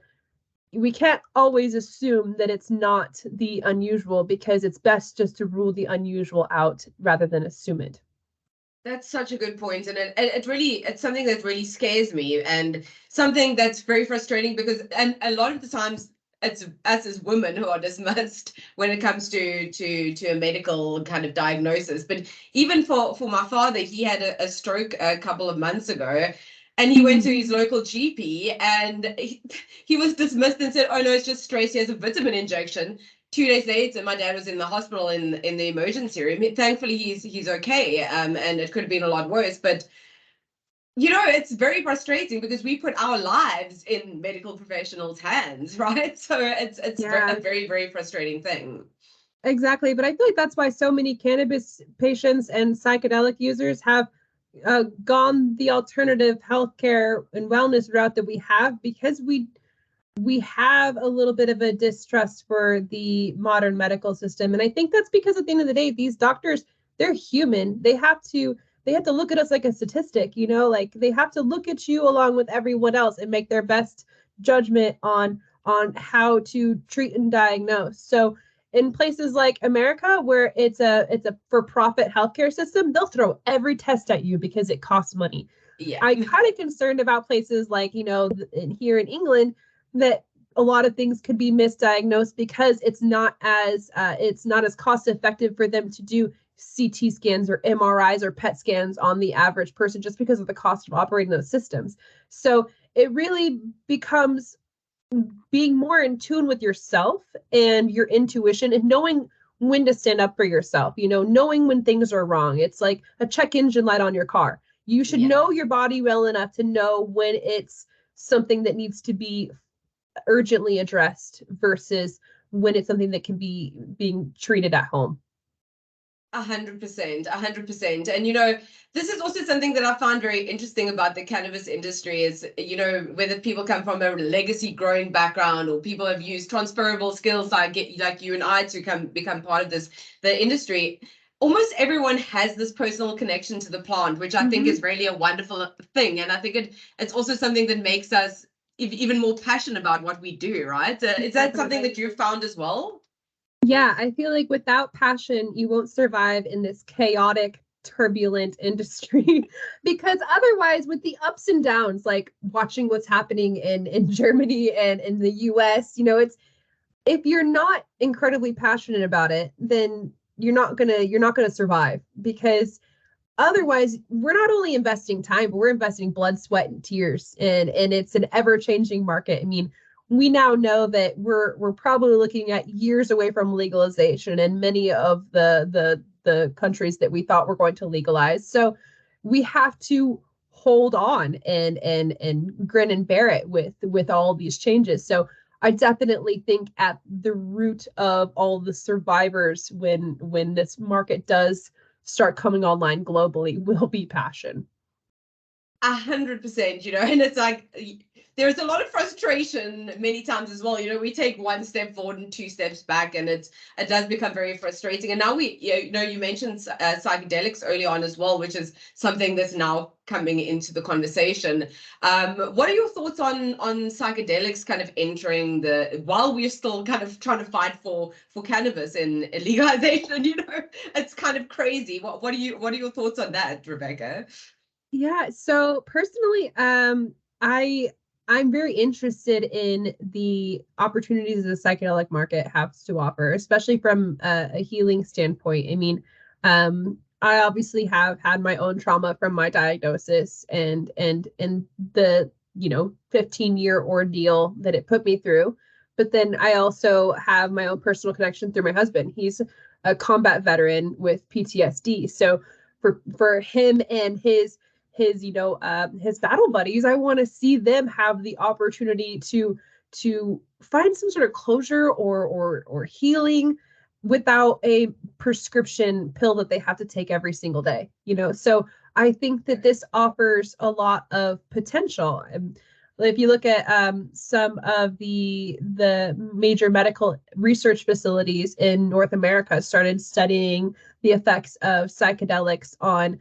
we can't always assume that it's not the unusual, because it's best just to rule the unusual out rather than assume it. That's such a good point. And it's something that really scares me, and something that's very frustrating, because and a lot of the times it's us as women who are dismissed when it comes to a medical kind of diagnosis. But even for my father, he had a stroke a couple of months ago, and he went to his local GP, and he was dismissed and said, oh no, it's just stress, he has a vitamin injection. 2 days later, my dad was in the hospital in the emergency room. Thankfully, he's okay, and it could have been a lot worse. But It's very frustrating because we put our lives in medical professionals' hands, right? So it's a very, very frustrating thing. Exactly. But I feel like that's why so many cannabis patients and psychedelic users have gone the alternative healthcare and wellness route that we have, because we have a little bit of a distrust for the modern medical system. And I think that's because at the end of the day, these doctors, they're human. They have to look at us like a statistic, like they have to look at you along with everyone else and make their best judgment on how to treat and diagnose. So in places like America, where it's a for-profit healthcare system, they'll throw every test at you because it costs money. Yeah. I'm kind of concerned about places like, here in England, that a lot of things could be misdiagnosed because it's not as cost effective for them to do CT scans or MRIs or PET scans on the average person, just because of the cost of operating those systems. So it really becomes being more in tune with yourself and your intuition, and knowing when to stand up for yourself, knowing when things are wrong. It's like a check engine light on your car. You should know your body well enough to know when it's something that needs to be urgently addressed versus when it's something that can be being treated at home. 100%. And this is also something that I find very interesting about the cannabis industry is, whether people come from a legacy growing background or people have used transferable skills like you and I to become part of the industry. Almost everyone has this personal connection to the plant, which I think is really a wonderful thing. And I think it's also something that makes us even more passionate about what we do, right? Is that something that you found as well? Yeah, I feel like without passion, you won't survive in this chaotic, turbulent industry. Because otherwise, with the ups and downs, like watching what's happening in Germany and in the US, it's, if you're not incredibly passionate about it, then you're not gonna survive. Because otherwise, we're not only investing time, but we're investing blood, sweat, and tears, and it's an ever-changing market. I mean, we now know that we're probably looking at years away from legalization in many of the countries that we thought were going to legalize. So we have to hold on and grin and bear it with all these changes. So I definitely think at the root of all the survivors when this market does start coming online globally will be passion. 100%, and it's like there's a lot of frustration many times as well. We take one step forward and two steps back, and it does become very frustrating. And now you mentioned psychedelics early on as well, which is something that's now coming into the conversation. What are your thoughts on psychedelics kind of entering while we're still kind of trying to fight for cannabis in legalization? It's kind of crazy. What are your thoughts on that, Rebecca? Yeah, so personally, I'm very interested in the opportunities the psychedelic market has to offer, especially from a healing standpoint. I mean, I obviously have had my own trauma from my diagnosis and the 15-year ordeal that it put me through. But then I also have my own personal connection through my husband. He's a combat veteran with PTSD. So for him and his battle buddies, I want to see them have the opportunity to find some sort of closure or healing without a prescription pill that they have to take every single day. So I think that this offers a lot of potential. If you look at some of the major medical research facilities in North America started studying the effects of psychedelics on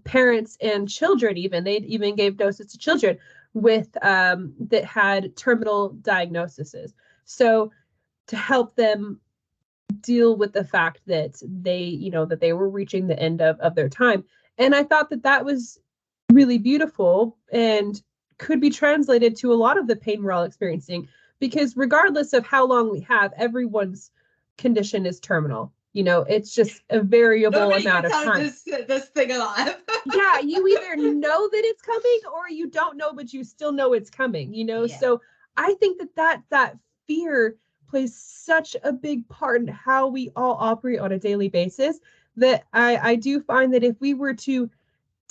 parents and children. They even gave doses to children with that had terminal diagnoses, so to help them deal with the fact that they were reaching the end of their time. And I thought that was really beautiful and could be translated to a lot of the pain we're all experiencing, because regardless of how long we have, everyone's condition is terminal. It's just a variable amount of time. This thing alive. Yeah, you either know that it's coming or you don't know, but you still know it's coming. Yeah. So I think that fear plays such a big part in how we all operate on a daily basis, that I do find that if we were to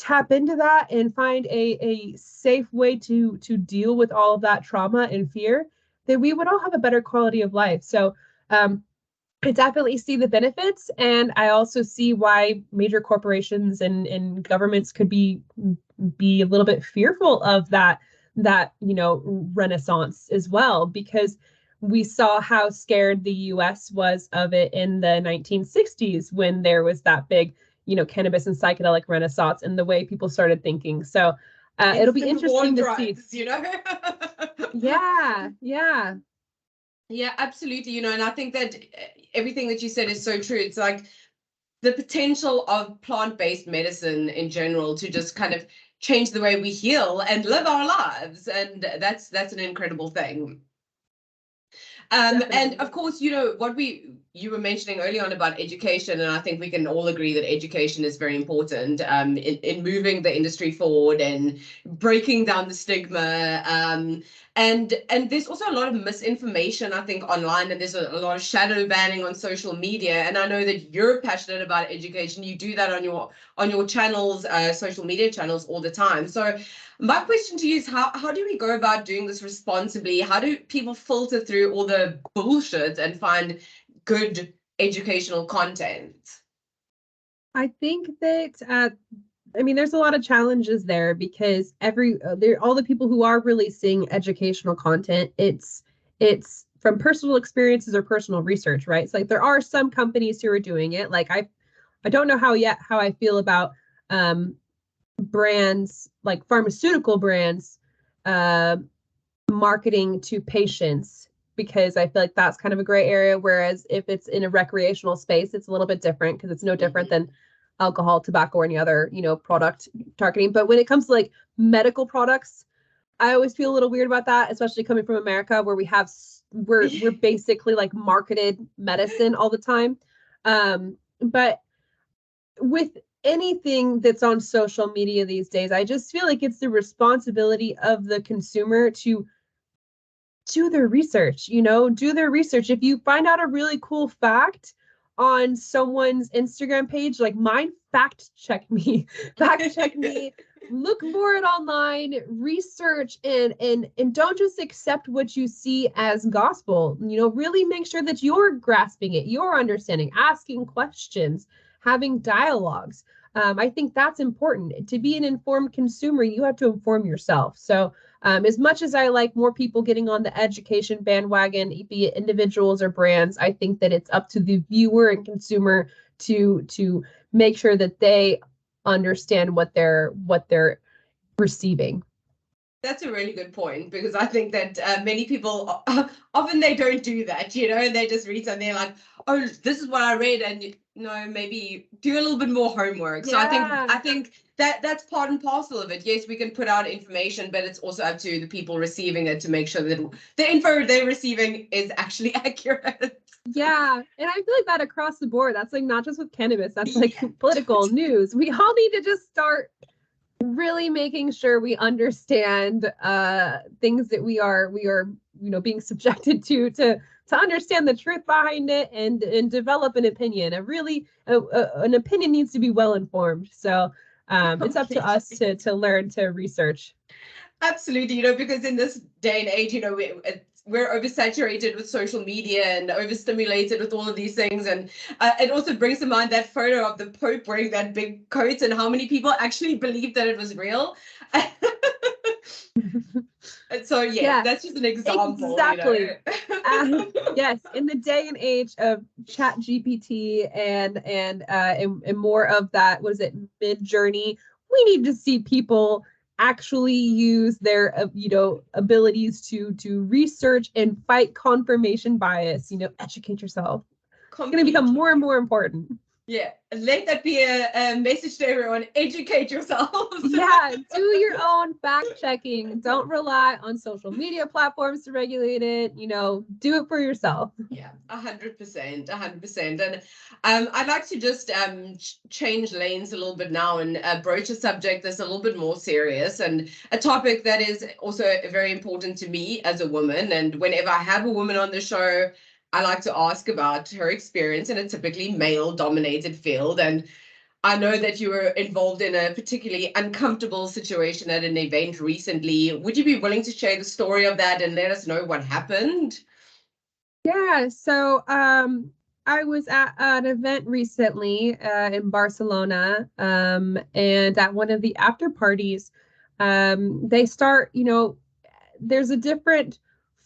tap into that and find a safe way to deal with all of that trauma and fear, then we would all have a better quality of life. So I definitely see the benefits, and I also see why major corporations and governments could be a little bit fearful of that renaissance as well, because we saw how scared the US was of it in the 1960s when there was that big, cannabis and psychedelic renaissance and the way people started thinking. So it'll be interesting to see. Yeah. Yeah, absolutely. And I think that everything that you said is so true. It's like the potential of plant-based medicine in general to just kind of change the way we heal and live our lives. And that's an incredible thing. And of course, what you were mentioning early on about education, and I think we can all agree that education is very important in moving the industry forward and breaking down the stigma. And there's also a lot of misinformation, I think, online, and there's a lot of shadow banning on social media. And I know that you're passionate about education. You do that on your channels, social media channels, all the time. So my question to you is, how do we go about doing this responsibly? How do people filter through all the bullshit and find good educational content? I think that there's a lot of challenges there, because all the people who are releasing educational content, it's from personal experiences or personal research, right? It's like there are some companies who are doing it. Like I don't know how I feel about brands, like pharmaceutical brands, marketing to patients, because I feel like that's kind of a gray area. Whereas if it's in a recreational space, it's a little bit different, because it's no different than alcohol, tobacco, or any other, product targeting. But when it comes to like medical products, I always feel a little weird about that, especially coming from America, where we're basically like marketed medicine all the time. But with anything that's on social media these days, I just feel like it's the responsibility of the consumer to do their research. If you find out a really cool fact on someone's Instagram page, like mine, fact check me, look for it online, research, and don't just accept what you see as gospel. Really make sure that you're grasping it, you're understanding, asking questions, having dialogues. I think that's important. To be an informed consumer, you have to inform yourself. So as much as I like more people getting on the education bandwagon, be it individuals or brands, I think that it's up to the viewer and consumer to make sure that they understand what they're receiving. That's a really good point, because I think that many people often they don't do that, and they just read something like, oh, this is what I read, and maybe do a little bit more homework. So I think that's part and parcel of it. Yes, we can put out information, but it's also up to the people receiving it to make sure that the info they're receiving is actually accurate. Yeah, and I feel like that across the board. That's like not just with cannabis. That's like political news. We all need to just start really making sure we understand things that we are being subjected to understand the truth behind it and develop an opinion. An opinion needs to be well informed. So it's up to us to learn to research. Absolutely, because in this day and age, we're oversaturated with social media and overstimulated with all of these things. And it also brings to mind that photo of the Pope wearing that big coat and how many people actually believed that it was real. And so, that's just an example. Exactly. Yes, in the day and age of Chat GPT and more of that, was it Mid-Journey? We need to see people actually use their abilities to research and fight confirmation bias. Educate yourself. It's going to become more and more important. Yeah, let that be a message to everyone. Educate yourselves. Yeah, do your own fact checking. Don't rely on social media platforms to regulate it. Do it for yourself. Yeah, 100%, 100%. And I'd like to just change lanes a little bit now and broach a subject that's a little bit more serious, and a topic that is also very important to me as a woman. And whenever I have a woman on the show, I like to ask about her experience in a typically male-dominated field. And I know that you were involved in a particularly uncomfortable situation at an event recently. Would you be willing to share the story of that and let us know what happened? Yeah, so I was at an event recently in Barcelona, and at one of the after parties, they start, there's a different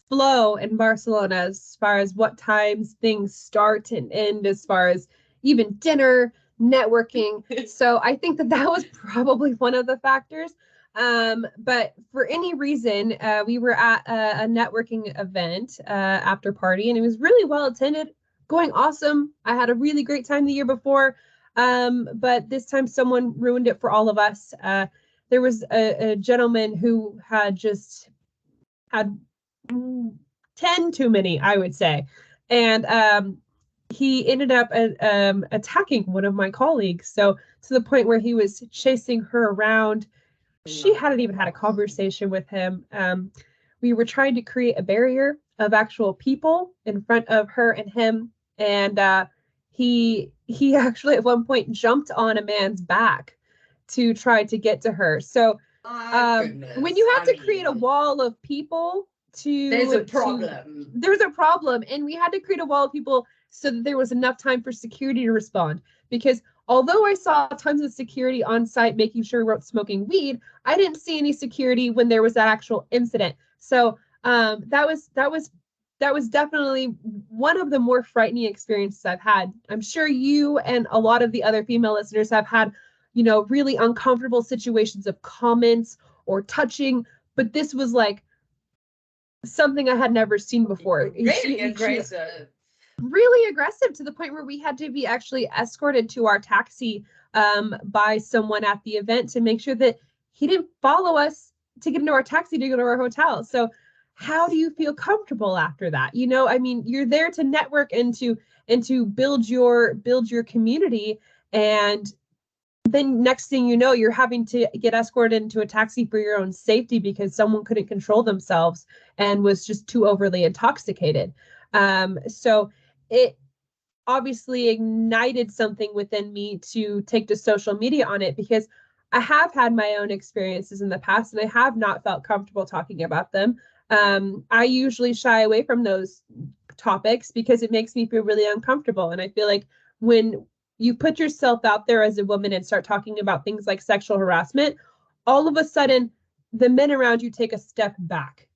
flow in Barcelona as far as what times things start and end, as far as even dinner, networking. So I think that that was probably one of the factors. But for any reason, we were at a networking event after party, and it was really well attended, going awesome. I had a really great time the year before, but this time someone ruined it for all of us. There was a gentleman who had just had 10 too many, I would say. And he ended up attacking one of my colleagues. So to the point where he was chasing her around. She hadn't even had a conversation with him. We were trying to create a barrier of actual people in front of her and him. And he actually at one point jumped on a man's back to try to get to her. So when you have to create a wall of people there's a problem. There's a problem. And we had to create a wall of people so that there was enough time for security to respond. Because although I saw tons of security on site making sure we weren't smoking weed, I didn't see any security when there was that actual incident. So that was definitely one of the more frightening experiences I've had. I'm sure you and a lot of the other female listeners have had, really uncomfortable situations of comments or touching, but this was like something I had never seen before. Really aggressive. Really aggressive, to the point where we had to be actually escorted to our taxi by someone at the event to make sure that he didn't follow us to get into our taxi to go to our hotel. So how do you feel comfortable after that? I mean, you're there to network and to build your community, and then next thing you know, you're having to get escorted into a taxi for your own safety because someone couldn't control themselves and was just too overly intoxicated. So it obviously ignited something within me to take to social media on it, because I have had my own experiences in the past and I have not felt comfortable talking about them. I usually shy away from those topics because it makes me feel really uncomfortable. And I feel like when you put yourself out there as a woman and start talking about things like sexual harassment, all of a sudden the men around you take a step back,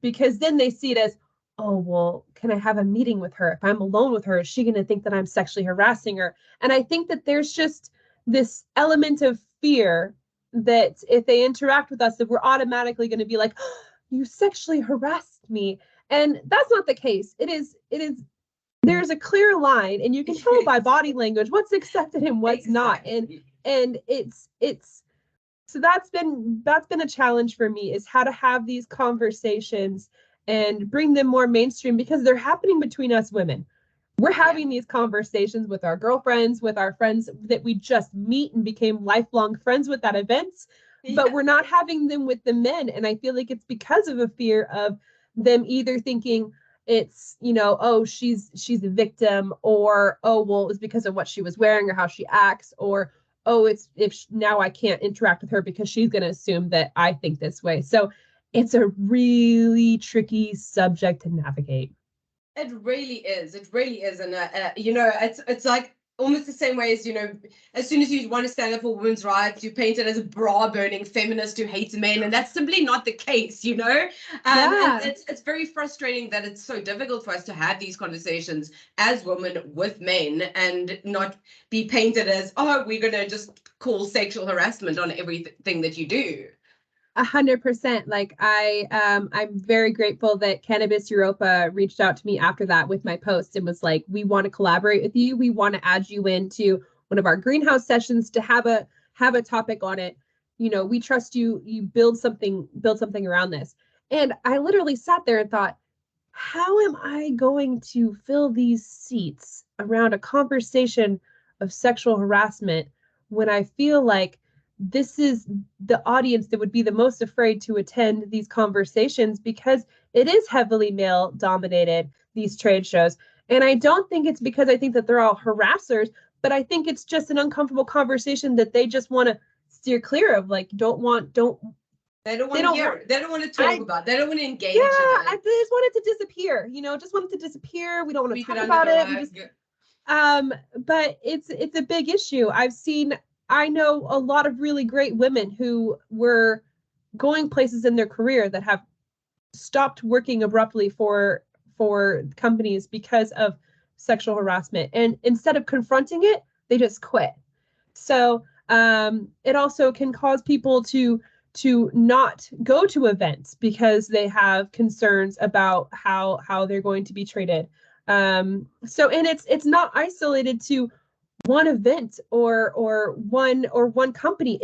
because then they see it as, oh, well, can I have a meeting with her? If I'm alone with her, is she going to think that I'm sexually harassing her? And I think that there's just this element of fear that if they interact with us, that we're automatically going to be like, oh, you sexually harassed me. And that's not the case. It is, there's a clear line, and you can tell by body language what's accepted and what's not. And it's, so that's been a challenge for me, is how to have these conversations and bring them more mainstream, because they're happening between us women. We're having these conversations with our girlfriends, with our friends that we just meet and became lifelong friends with at events, but we're not having them with the men. And I feel like it's because of a fear of them either thinking it's, oh, she's a victim, or, oh, well, it's because of what she was wearing or how she acts, or, oh, it's now I can't interact with her because she's going to assume that I think this way. So it's a really tricky subject to navigate. It really is. It really is. And, it's like almost the same way as, as soon as you want to stand up for women's rights, you paint it as a bra-burning feminist who hates men. And that's simply not the case, And it's very frustrating that it's so difficult for us to have these conversations as women with men and not be painted as, oh, we're going to just call sexual harassment on everything that you do. 100%. Like I'm very grateful that Cannabis Europa reached out to me after that with my post and was like, we want to collaborate with you. We want to add you into one of our greenhouse sessions to have a topic on it. We trust you. You build something around this. And I literally sat there and thought, how am I going to fill these seats around a conversation of sexual harassment when I feel like this is the audience that would be the most afraid to attend these conversations, because it is heavily male dominated, these trade shows. And I don't think it's because I think that they're all harassers, but I think it's just an uncomfortable conversation that they just want to steer clear of. Like, They don't want to hear it. They don't want to talk about it. They don't want to engage in it. I just want it to disappear, just want it to disappear. We don't want to talk about it. We just, but it's a big issue. I know a lot of really great women who were going places in their career that have stopped working abruptly for companies because of sexual harassment. And instead of confronting it, they just quit. So it also can cause people to not go to events because they have concerns about how they're going to be treated. And it's not isolated to one event or one company.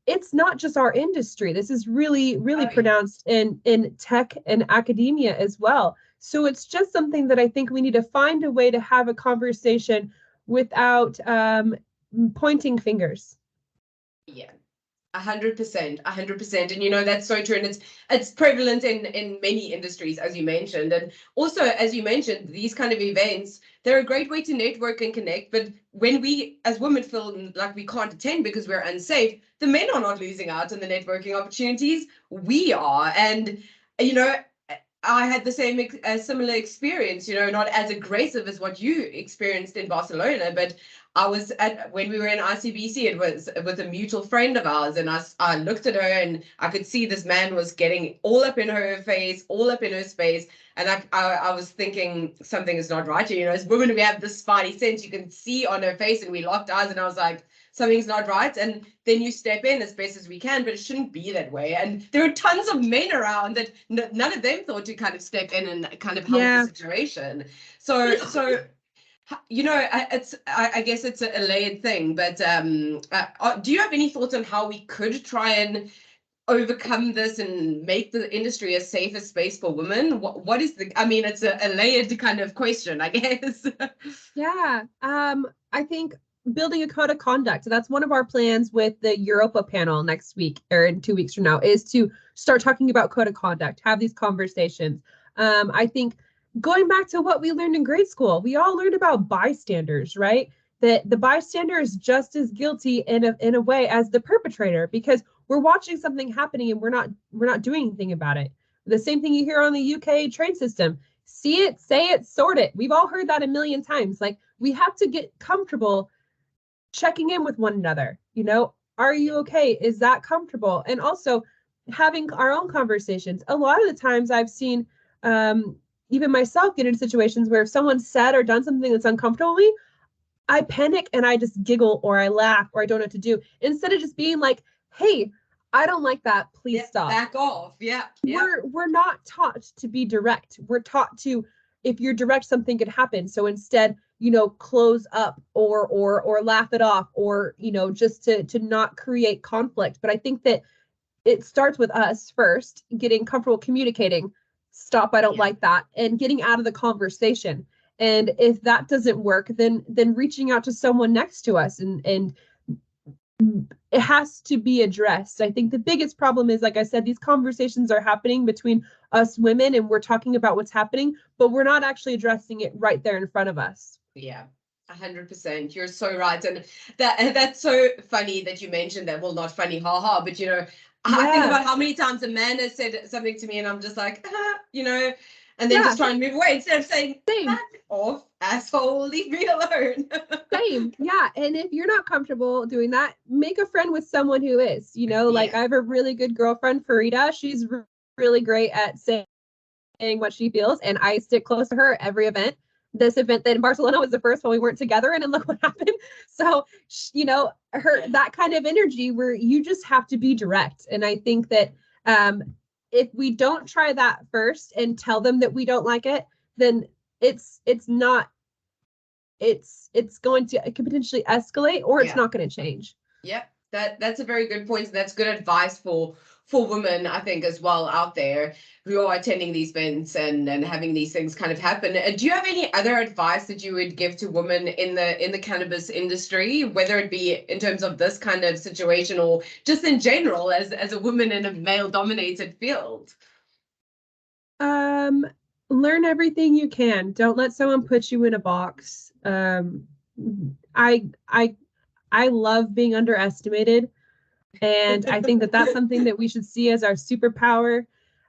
It's not just our industry. This is really pronounced in tech and academia as well. So it's just something that I think we need to find a way to have a conversation without pointing fingers. Yeah. 100%. And that's so true. And it's prevalent in many industries, as you mentioned. And also, as you mentioned, these kind of events, they're a great way to network and connect. But when we as women feel like we can't attend because we're unsafe, the men are not losing out on the networking opportunities. We are. And, I had the similar experience, not as aggressive as what you experienced in Barcelona, but when we were in ICBC, it was with a mutual friend of ours, and I looked at her and I could see this man was getting all up in her face, all up in her space, and I was thinking something is not right here. As women, we have this spidey sense, you can see on her face, and we locked eyes, and I was like, something's not right. And then you step in as best as we can, but it shouldn't be that way. And there are tons of men around that none of them thought to kind of step in and kind of help the situation. So I guess it's a layered thing, but do you have any thoughts on how we could try and overcome this and make the industry a safer space for women? What is it's a layered kind of question, I guess. Yeah. I think building a code of conduct. So that's one of our plans with the Europa panel next week, or in 2 weeks from now, is to start talking about code of conduct, have these conversations. I think going back to what we learned in grade school, we all learned about bystanders, right? That the bystander is just as guilty in a way as the perpetrator, because we're watching something happening and we're not doing anything about it. The same thing you hear on the UK train system. See it, say it, sort it. We've all heard that a million times. Like, we have to get comfortable checking in with one another. Are you okay? Is that comfortable? And also having our own conversations. A lot of the times I've seen even myself get into situations where if someone said or done something that's uncomfortable to me, I panic and I just giggle or I laugh or I don't know what to do, instead of just being like, hey, I don't like that. Please stop. Back off. Yeah. We're not taught to be direct. We're taught to, if you're direct, something could happen. So instead, close up or laugh it off, or, just to not create conflict. But I think that it starts with us first, getting comfortable communicating, stop, I don't like that, and getting out of the conversation. And if that doesn't work, then reaching out to someone next to us, and it has to be addressed. I think the biggest problem is, like I said, these conversations are happening between us women, and we're talking about what's happening, but we're not actually addressing it right there in front of us. Yeah, 100%. You're so right. And that's so funny that you mentioned that. Well, not funny, haha, but I think about how many times a man has said something to me and I'm just like, and then just try and move away instead of saying, back off, asshole, leave me alone. Same. Yeah. And if you're not comfortable doing that, make a friend with someone who is, like I have a really good girlfriend, Farida. She's really great at saying what she feels, and I stick close to her every event. This event that in Barcelona was the first one we weren't together in, and look what happened. So, her, that kind of energy where you just have to be direct. And I think that if we don't try that first and tell them that we don't like it, then it's going to, it could potentially escalate, or it's not going to change. Yep. That's a very good point. That's good advice for women, I think, as well, out there who are attending these events and having these things kind of happen. Do you have any other advice that you would give to women in the cannabis industry, whether it be in terms of this kind of situation or just in general as a woman in a male-dominated field? Learn everything you can. Don't let someone put you in a box. I I I love being underestimated. And I think that that's something that we should see as our superpower.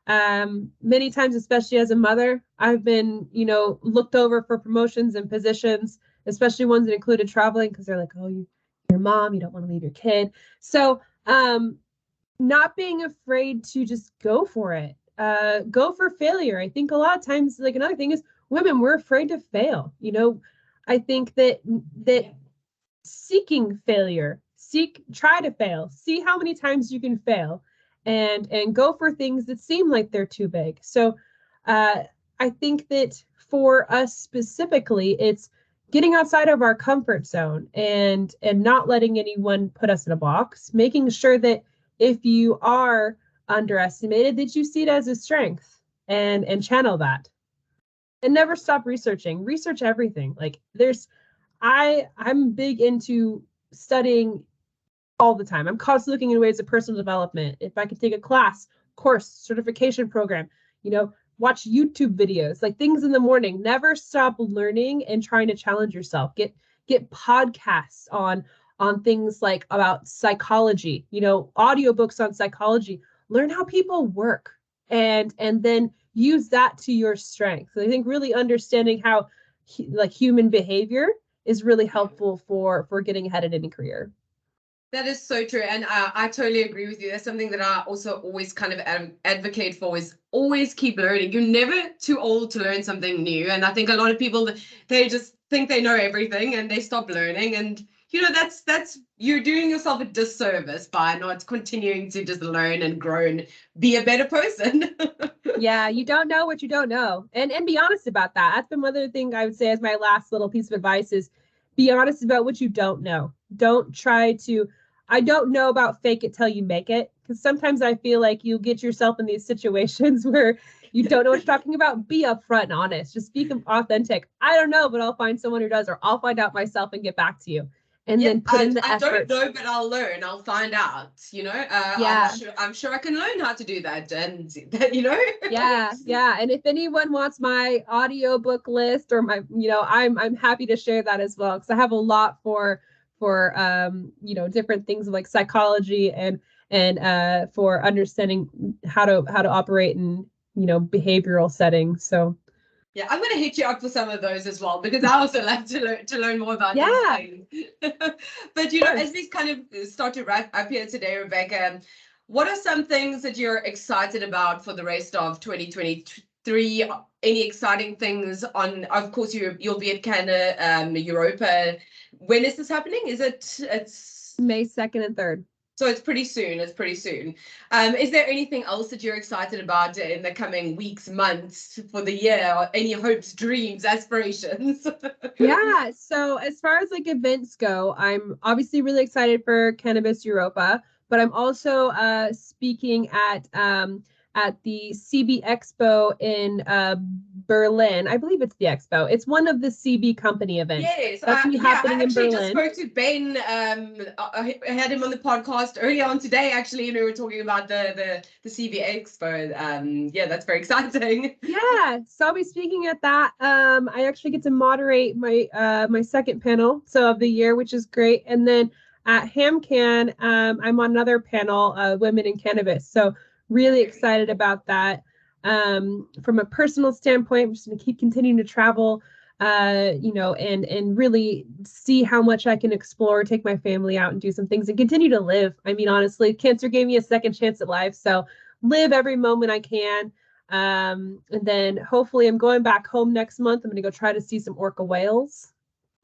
Many times, especially as a mother, I've been, looked over for promotions and positions, especially ones that included traveling, because they're like, oh, you're a mom, you don't want to leave your kid. So not being afraid to just go for it, go for failure. I think a lot of times, like another thing is women, we're afraid to fail. I think that seeking failure, try to fail, see how many times you can fail, and go for things that seem like they're too big. So I think that for us specifically, it's getting outside of our comfort zone and not letting anyone put us in a box, making sure that if you are underestimated, that you see it as a strength and channel that, and never stop research everything. Like I'm big into studying all the time. I'm constantly looking in ways of personal development. If I could take a class, course, certification program, watch YouTube videos, like things in the morning. Never stop learning and trying to challenge yourself. Get podcasts on things like about psychology, audiobooks on psychology. Learn how people work and then use that to your strength. So I think really understanding how like human behavior is really helpful for getting ahead in any career. That is so true. And I totally agree with you. That's something that I also always kind of advocate for, is always keep learning. You're never too old to learn something new. And I think a lot of people, they just think they know everything and they stop learning. And, that's you're doing yourself a disservice by not continuing to just learn and grow and be a better person. Yeah, you don't know what you don't know. And be honest about that. That's been one other thing I would say as my last little piece of advice is be honest about what you don't know. Don't try to, I don't know about fake it till you make it. Because sometimes I feel like you get yourself in these situations where you don't know what you're talking about. Be upfront and honest. Just be authentic. I don't know, but I'll find someone who does, or I'll find out myself and get back to you. And then put in the effort. I don't know, but I'll learn. I'll find out. Yeah. I'm sure I can learn how to do that, and Yeah. And if anyone wants my audiobook list or my, I'm happy to share that as well, because I have a lot for different things like psychology and for understanding how to operate in behavioral settings. So yeah, I'm going to hit you up for some of those as well, because I also like to learn more about these things. But, as we kind of start to wrap up here today, Rebecca, what are some things that you're excited about for the rest of 2023? Any exciting things of course, you'll be at Canada, Europa. When is this happening? It's May 2nd and 3rd. So it's pretty soon. Is there anything else that you're excited about in the coming weeks, months, for the year? Or any hopes, dreams, aspirations? Yeah. So as far as like events go, I'm obviously really excited for Cannabis Europa, but I'm also speaking at the CB Expo in Berlin. I believe it's the Expo. It's one of the CB company events. Yes, that's happening in Berlin. I actually just spoke to Ben. I had him on the podcast earlier on today, actually, and we were talking about the CB Expo. Yeah, that's very exciting. Yeah, so I'll be speaking at that. I actually get to moderate my my second panel of the year, which is great. And then at HamCan, I'm on another panel, Women in Cannabis. So really excited about that. From a personal standpoint, I'm just going to keep continuing to travel, and really see how much I can explore, take my family out and do some things and continue to live. I mean, honestly, cancer gave me a second chance at life. So live every moment I can. And then hopefully I'm going back home next month. I'm going to go try to see some orca whales.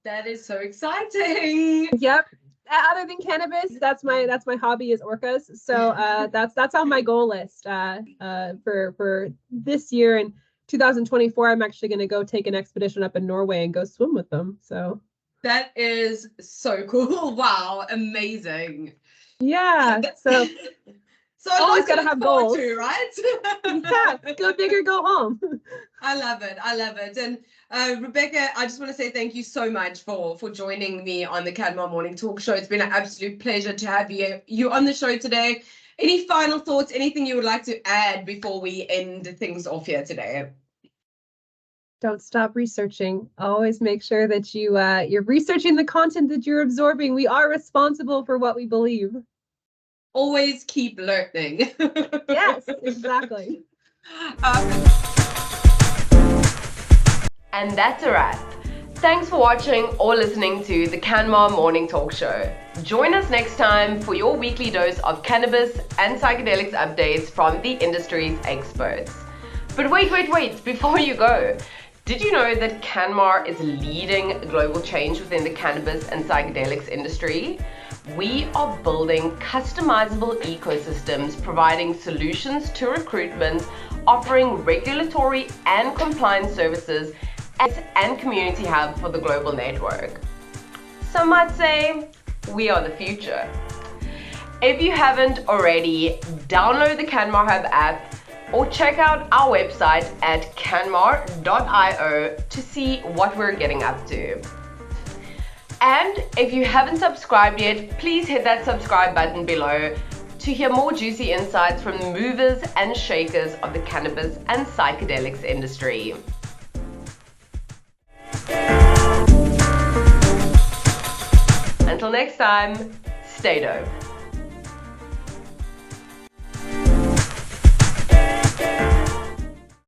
That is so exciting. Yep. Other than cannabis, that's my hobby is orcas. So that's on my goal list for this year. And 2024, I'm actually going to go take an expedition up in Norway and go swim with them. So that is so cool. Wow, amazing. Yeah. So always got to have goals, right? Yeah, go big or go home. I love it. And Rebecca, I just want to say thank you so much for joining me on the CanMar Morning Talk Show. It's been an absolute pleasure to have you on the show today. Any final thoughts, anything you would like to add before we end things off here today? Don't stop researching. Always make sure that you're researching the content that you're absorbing. We are responsible for what we believe. Always keep learning. Yes, exactly. And that's a wrap. Thanks for watching or listening to the CanMar Morning Talk Show. Join us next time for your weekly dose of cannabis and psychedelics updates from the industry's experts. But wait, before you go, did you know that CanMar is leading global change within the cannabis and psychedelics industry? We are building customizable ecosystems, providing solutions to recruitment, offering regulatory and compliance services, and community hub for the global network. Some might say we are the future. If you haven't already, download the CanMar Hub app or check out our website at canmar.io to see what we're getting up to. And if you haven't subscribed yet, please hit that subscribe button below to hear more juicy insights from the movers and shakers of the cannabis and psychedelics industry. Until next time, stay dope.